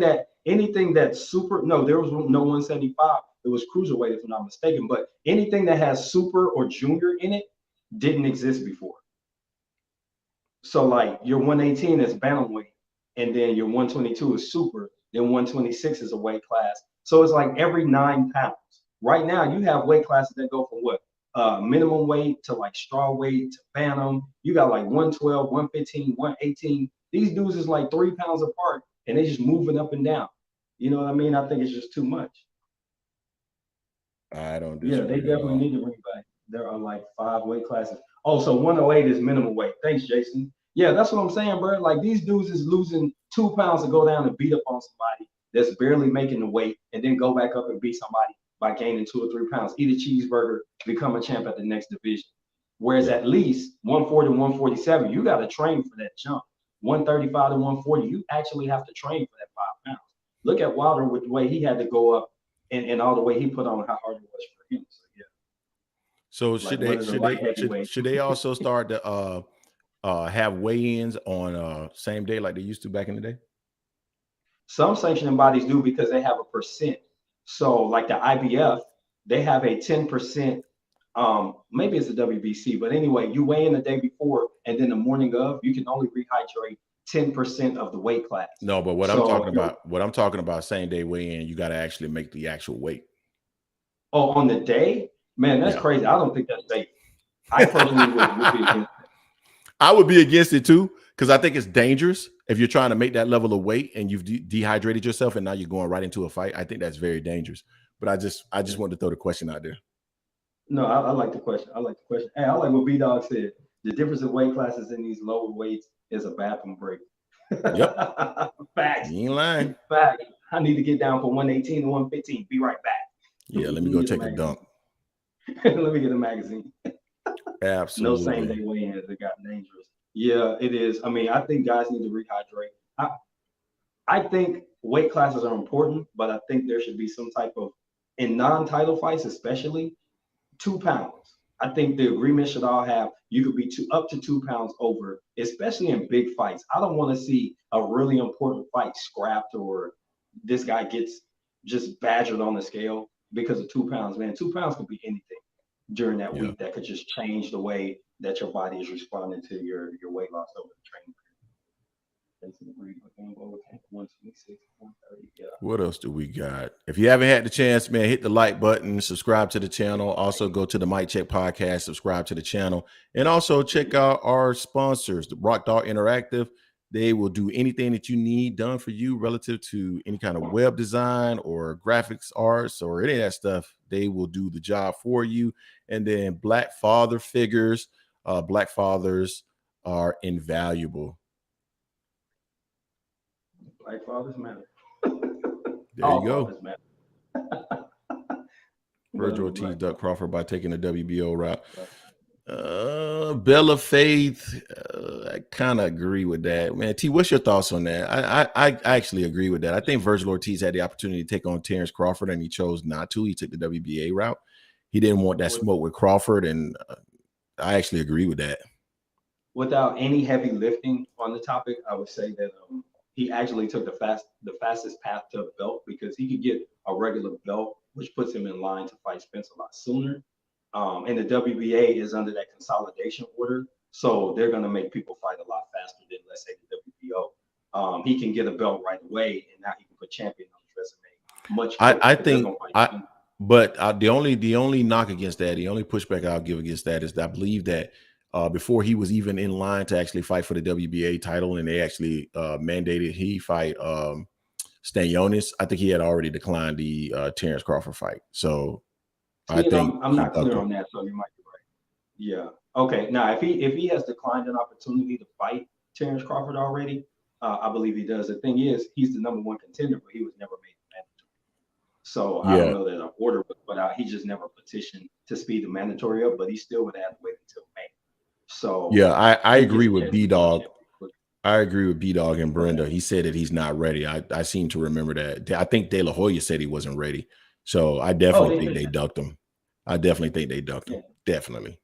S2: that's super, no, there was no 175. It was cruiserweight, if I'm not mistaken. But anything that has super or junior in it didn't exist before. So like your 118 is bantamweight, and then your 122 is super, then 126 is a weight class. So it's like every 9 pounds. Right now, you have weight classes that go from what? Minimum weight to like straw weight to bantam. You got like 112, 115, 118. These dudes is like 3 pounds apart, and they just moving up and down. You know what I mean? I think it's just too much.
S1: I don't disagree.
S2: Yeah, they definitely need to bring back. There are like 5 weight classes. Oh, so 108 is minimum weight. Thanks, Jason. Yeah, that's what I'm saying, bro. Like these dudes is losing 2 pounds to go down and beat up on somebody that's barely making the weight, and then go back up and beat somebody by gaining 2 or 3 pounds. Eat a cheeseburger, become a champ at the next division. Whereas at least 140 to 147, you got to train for that jump. 135 to 140, you actually have to train for that 5 pounds. Look at Wilder with the way he had to go up and all the way he put on, how hard it was for him. So yeah.
S1: So should they also start to have weigh-ins on same day like they used to back in the day?
S2: Some sanctioning bodies do because they have a percent. So like the IBF, they have a 10%. Maybe it's the WBC, but anyway, you weigh in the day before, and then the morning of, you can only rehydrate 10% of the weight class.
S1: No, but I'm talking about same day weigh-in, you got to actually make the actual weight.
S2: Oh, on the day? Man, that's crazy. I don't think that's safe. I personally would be against it.
S1: I would be against it too, because I think it's dangerous if you're trying to make that level of weight and you've dehydrated yourself and now you're going right into a fight. I think that's very dangerous. But I just wanted to throw the question out there.
S2: No, I like the question. Hey, I like what B-Dog said. The difference in weight classes in these lower weights is a bathroom break.
S1: Yep.
S2: Facts.
S1: You ain't lying.
S2: Facts. I need to get down from 118 to 115. Be right back.
S1: Yeah, let me go take a dump.
S2: Let me get a magazine.
S1: Absolutely.
S2: No same day weigh-ins. It got dangerous. Yeah, it is. I mean, I think guys need to rehydrate. I think weight classes are important, but I think there should be some type of, in non-title fights especially, 2 pounds. I think the agreement should all have, you could be up to 2 pounds over, especially in big fights. I don't want to see a really important fight scrapped or this guy gets just badgered on the scale because of 2 pounds, man. 2 pounds could be anything during that week that could just change the way that your body is responding to your weight loss over the training period.
S1: What else do we got? If you haven't had the chance, man, hit the like button, subscribe to the channel. Also go to the Mic Check Podcast, subscribe to the channel, and also check out our sponsors, the Rock Dog Interactive. They will do anything that you need done for you relative to any kind of web design or graphics arts or any of that stuff. They will do the job for you. And then Black father figures. Black fathers are invaluable.
S2: Black fathers matter.
S1: There you go. Virgil Ortiz ducked Crawford by taking the WBO route. Bell of Faith, I kind of agree with that, man. T, what's your thoughts on that? I actually agree with that. I think Virgil Ortiz had the opportunity to take on Terrence Crawford, and he chose not to. He took the WBA route. He didn't want that smoke with Crawford, and I actually agree with that.
S2: Without any heavy lifting on the topic, I would say that he actually took the fastest path to a belt because he could get a regular belt, which puts him in line to fight Spence a lot sooner. And the WBA is under that consolidation order, so they're going to make people fight a lot faster than, let's say, the WBO. He can get a belt right away, and now he can put champion on his resume much quicker.
S1: I think, but the only knock against that, the only pushback I'll give against that is that I believe that before he was even in line to actually fight for the WBA title, and they actually mandated he fight Stanionis, I think he had already declined the Terrence Crawford fight. So I think
S2: I'm not clear on that, so you might be right. Yeah. Okay. Now, if he has declined an opportunity to fight Terrence Crawford already, I believe he does. The thing is, he's the #1 contender, but he was never made mandatory. So I don't know that an order was put out. He just never petitioned to speed the mandatory up, but he still would have to wait until May. So
S1: yeah, I agree with B-Dog. I agree with B-Dog and Brenda. He said that he's not ready. I seem to remember that. I think De La Hoya said he wasn't ready. So I definitely think they ducked him. I definitely think they ducked him. Definitely.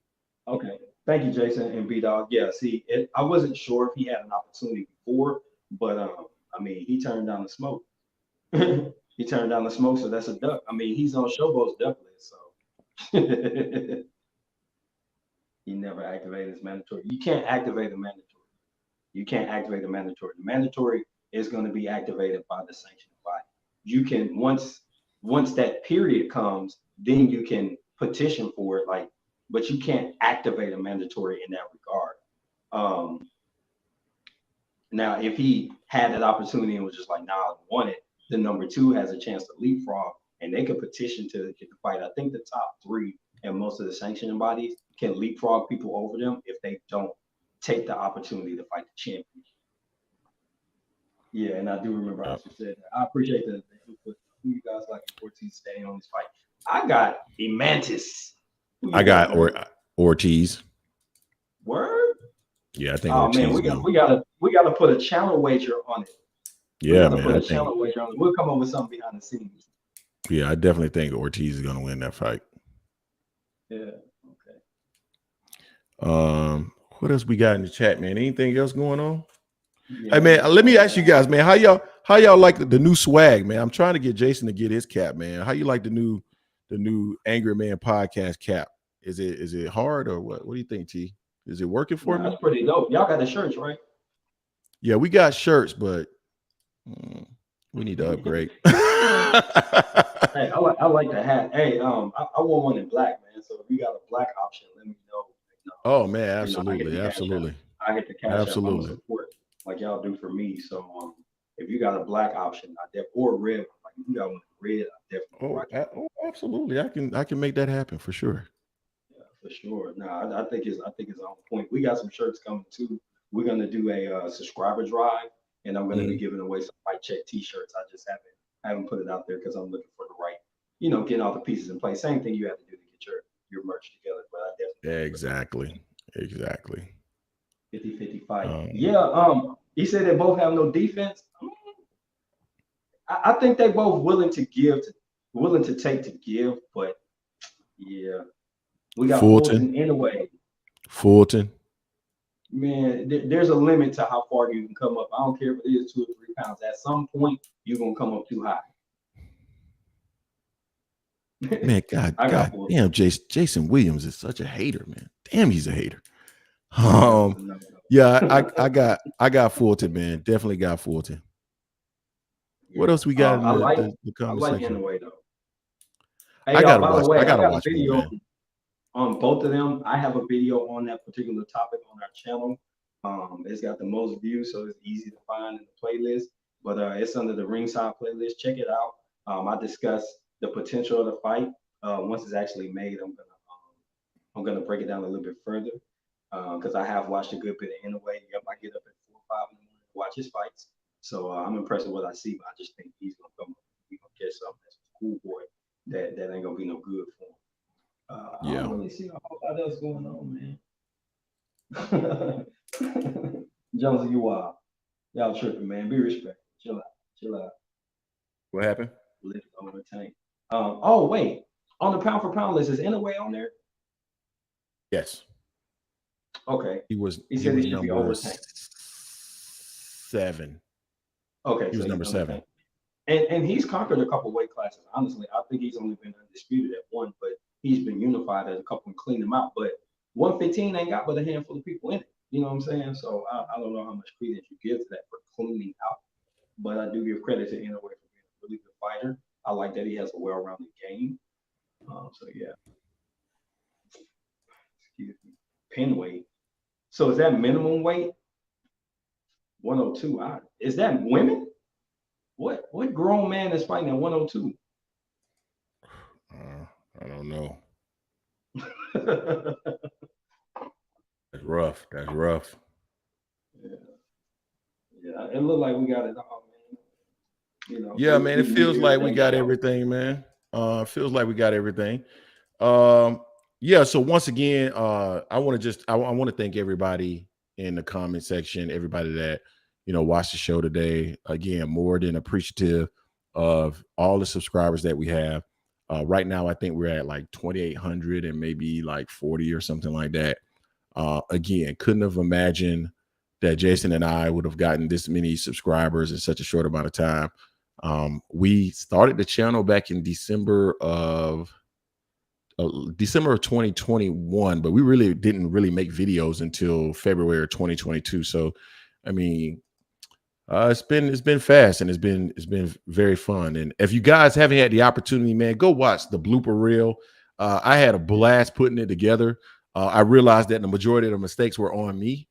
S2: Okay. Thank you, Jason and B-Dog. Yeah, see, I wasn't sure if he had an opportunity before, but I mean, he turned down the smoke. He turned down the smoke, so that's a duck. I mean, he's on Showboat's duck list, so he never activated his mandatory. You can't activate a mandatory. You can't activate a mandatory. The mandatory is going to be activated by the sanctioning body. You can once that period comes, then you can petition for it, but you can't activate a mandatory in that regard. Now, if he had that opportunity and was just like, nah, I don't want it, the #2 has a chance to leapfrog, and they could petition to get the fight. I think the top 3 and most of the sanctioning bodies can leapfrog people over them if they don't take the opportunity to fight the champion. Yeah, and I do remember I said that. I appreciate the input. Who you guys like Ortiz staying on this fight? I got Emantis.
S1: I got Ortiz.
S2: Word?
S1: Yeah, I think.
S2: Oh man, we gotta put a channel wager on it.
S1: Yeah, man.
S2: Put a channel wager on it. We'll come up with something behind the scenes.
S1: Yeah, I definitely think Ortiz is gonna win that fight.
S2: Yeah. Okay.
S1: What else we got in the chat, man? Anything else going on? Yeah, hey man, let me ask you guys, man, how y'all like the new swag, man? I'm trying to get Jason to get his cap, man. How you like the new Angry Man podcast cap? Is it hard or what? What do you think, T? Is it working for me?
S2: That's pretty dope. Y'all got the shirts, right?
S1: Yeah, we got shirts, but we need to upgrade.
S2: Hey, I like the hat. Hey, I want one in black, man. So if you got a black option, let me know.
S1: Oh man, absolutely, absolutely.
S2: I hit the cash out. I'm support like y'all do for me. So if you got a black option, or red, like if you got one red, I definitely.
S1: Oh, absolutely. I can make that happen for sure.
S2: Yeah, for sure. No, I think it's on point. We got some shirts coming too. We're gonna do a subscriber drive, and I'm gonna be giving away some Mic Check T-shirts. I just haven't put it out there because I'm looking for the right getting all the pieces in place. Same thing you have to do to get your merch together. But I definitely
S1: exactly.
S2: 50-50 fight. He said they both have no defense. I think they both willing to take to give, but yeah, we got Fulton in a way.
S1: Fulton.
S2: Man, there's a limit to how far you can come up. I don't care if it is 2 or 3 pounds. At some point, you're gonna come up too high.
S1: Man, God damn, Jason Williams is such a hater, man. Damn, he's a hater. Yeah, I got Fulton, man. Definitely got Fulton. Yeah. What else we got in the conversation?
S2: I like Inouye, though. Hey, by the way, I got a video on both of them. I have a video on that particular topic on our channel. It's got the most views, so it's easy to find in the playlist. But it's under the Ringside playlist. Check it out. I discuss the potential of the fight. Once it's actually made, I'm gonna break it down a little bit further because I have watched a good bit of Inouye. Yep, I get up at 4 or 5 in the morning to watch his fights. So I'm impressed with what I see, but I just think he's gonna come up. He's gonna get something that's a cool boy that ain't gonna be no good for him. I don't really see a whole lot else going on, man. Jonesy, you wild. Y'all tripping, man. Be respectful. Chill out.
S1: What happened?
S2: Lift over tank. Oh wait, on the pound for pound list is Inouye on there?
S1: Yes.
S2: Okay.
S1: He said he should be over 7.
S2: Okay.
S1: He was number 7.
S2: And he's conquered a couple weight classes. Honestly, I think he's only been undisputed at one, but he's been unified at a couple and cleaned them out. But 115 ain't got but a handful of people in it. You know what I'm saying? So I don't know how much credence you give to that for cleaning out. But I do give credit to Inouye for being a really good fighter. I like that he has a well-rounded game. So yeah. Excuse me. Pin weight. So is that minimum weight? 102. Is that women? What grown man is fighting at 102?
S1: I don't know. That's rough.
S2: Yeah. It looked like we got it all, man.
S1: Yeah, man. It feels like we got everything, man. Feels like we got everything. Yeah. So once again, I want to thank everybody in the comment section, everybody that watched the show today. Again, more than appreciative of all the subscribers that we have. Right now, I think we're at like 2,800 and maybe like 40 or something like that. Again, couldn't have imagined that Jason and I would have gotten this many subscribers in such a short amount of time. We started the channel back in December of 2021, but we really didn't make videos until February of 2022. So, I mean, it's been fast and it's been very fun. And if you guys haven't had the opportunity, man, go watch the blooper reel. I had a blast putting it together. I realized that the majority of the mistakes were on me.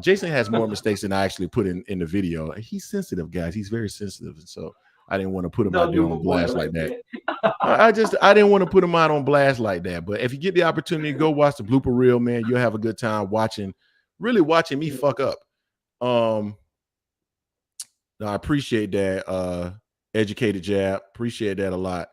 S1: Jason has more mistakes than I actually put in the video. He's sensitive, guys. He's very sensitive. And so I didn't want to put him out there on blast like that. I didn't want to put him out on blast like that. But if you get the opportunity, go watch the blooper reel, man. You'll have a good time watching me fuck up. I appreciate that. Educated Jab. Appreciate that a lot.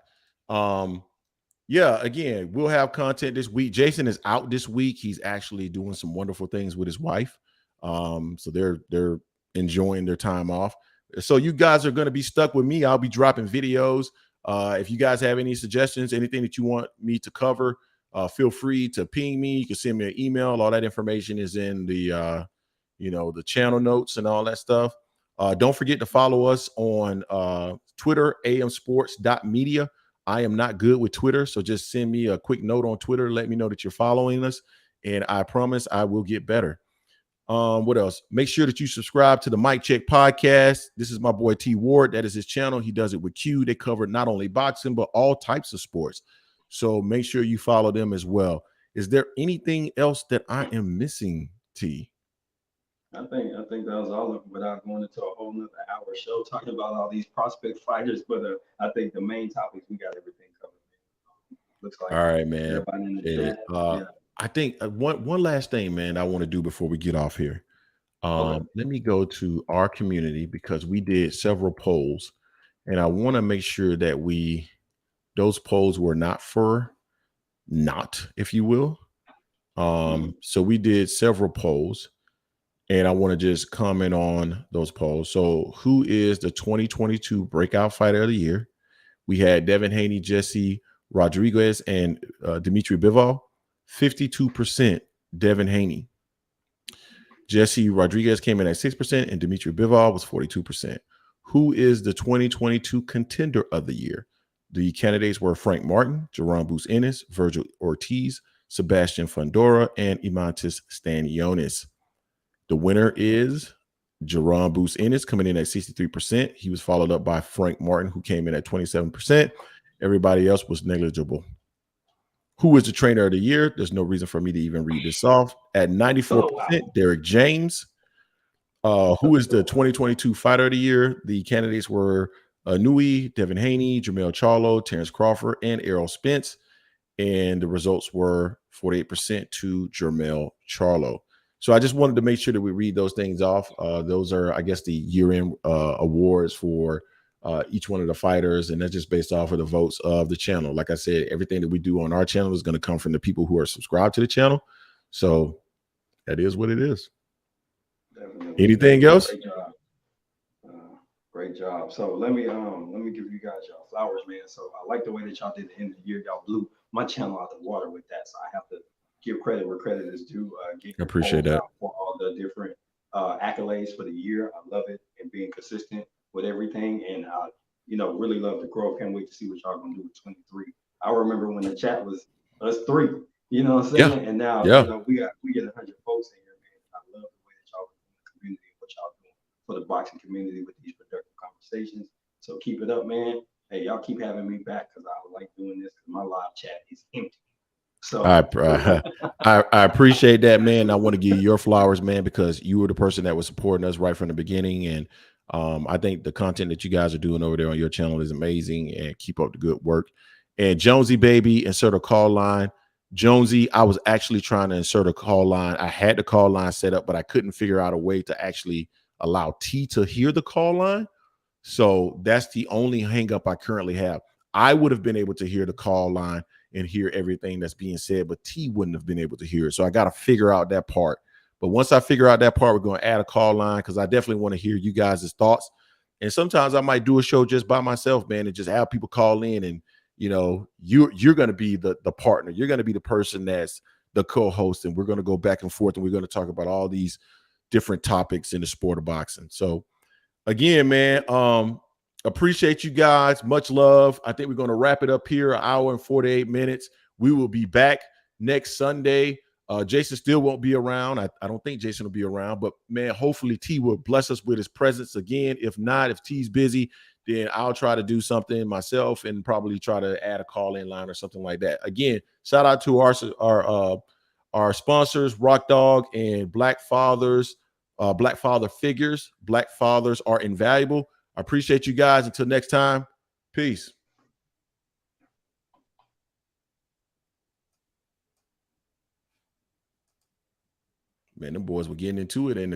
S1: Yeah, again, we'll have content this week. Jason is out this week. He's actually doing some wonderful things with his wife. So they're enjoying their time off. So you guys are going to be stuck with me. I'll be dropping videos. If you guys have any suggestions, anything that you want me to cover, feel free to ping me. You can send me an email. All that information is in the the channel notes and all that stuff. Don't forget to follow us on Twitter, amsports.media. I am not good with Twitter, so just send me a quick note on Twitter. Let me know that you're following us, and I promise I will get better. What else? Make sure that you subscribe to the Mic Check podcast. This is my boy T Ward. That is his channel. He does it with Q. They cover not only boxing, but all types of sports. So make sure you follow them as well. Is there anything else that I am missing, T?
S2: I think that was all of it without going into a whole nother hour show talking about all these prospect fighters. But I think the main topics, we got everything covered. Looks like
S1: all right, man.
S2: Everybody in the chat. Yeah.
S1: I think one last thing, man, I want to do before we get off here. Okay. Let me go to our community because we did several polls, and I want to make sure that we those polls were not for naught, if you will. So we did several polls, and I want to just comment on those polls. So who is the 2022 breakout fighter of the year? We had Devin Haney, Jesse Rodriguez, and Dimitri Bivol. 52% Devin Haney. Jesse Rodriguez came in at 6%, and Dimitri Bivol was 42%. Who is the 2022 contender of the year? The candidates were Frank Martin, Jerome Boots Ennis, Virgil Ortiz, Sebastian Fundora, and Imantis Stanionis. The winner is Jerome Boots Ennis, coming in at 63%. He was followed up by Frank Martin, who came in at 27%. Everybody else was negligible. Who is the trainer of the year? There's no reason for me to even read this off. At 94%, Derek James. Who is the 2022 fighter of the year? The candidates were Nui, Devin Haney, Jermell Charlo, Terrence Crawford, and Errol Spence. And the results were 48% to Jermell Charlo. So I just wanted to make sure that we read those things off. Those are, I guess, the year-end awards for each one of the fighters, and that's just based off of the votes of the channel. Like I said, everything that we do on our channel is going to come from the people who are subscribed to the channel. So that is what it is. Definitely. Anything else?
S2: Great job. Great job. So let me give you guys y'all flowers, man. So I like the way that y'all did the end of the year. Y'all blew my channel out the water with that. So I have to give credit where credit is due.
S1: I appreciate that
S2: for all the different accolades for the year. I love it, and being consistent with everything. And I, really love the growth. Can't wait to see what y'all gonna do with 23. I remember when the chat was us three. You know what I'm saying? Yeah. And now we get 100 folks in here, man. I love the way that y'all in the community, what y'all doing for the boxing community with these productive conversations. So keep it up, man. Hey, y'all keep having me back because I like doing this because my live chat is empty. So
S1: I appreciate that, man. I want to give you your flowers, man, because you were the person that was supporting us right from the beginning. And I think the content that you guys are doing over there on your channel is amazing, and keep up the good work. And Jonesy, baby, insert a call line. Jonesy, I was actually trying to insert a call line. I had the call line set up, but I couldn't figure out a way to actually allow T to hear the call line. So that's the only hang up I currently have. I would have been able to hear the call line and hear everything that's being said, but T wouldn't have been able to hear it. So I got to figure out that part. But once I figure out that part, we're going to add a call line because I definitely want to hear you guys' thoughts. And sometimes I might do a show just by myself, man, and just have people call in, and you're going to be the partner. You're going to be the person that's the co-host, and we're going to go back and forth, and we're going to talk about all these different topics in the sport of boxing. So again, man, appreciate you guys. Much love. I think we're going to wrap it up here, 1 hour and 48 minutes. We will be back next Sunday. Jason still won't be around. I don't think Jason will be around, but man, hopefully T will bless us with his presence again. If not, if T's busy, then I'll try to do something myself and probably try to add a call-in line or something like that. Again, shout out to our sponsors, Rock Dog and Black Fathers, Black Father Figures. Black Fathers are invaluable. I appreciate you guys. Until next time, peace. Man, them boys were getting into it in the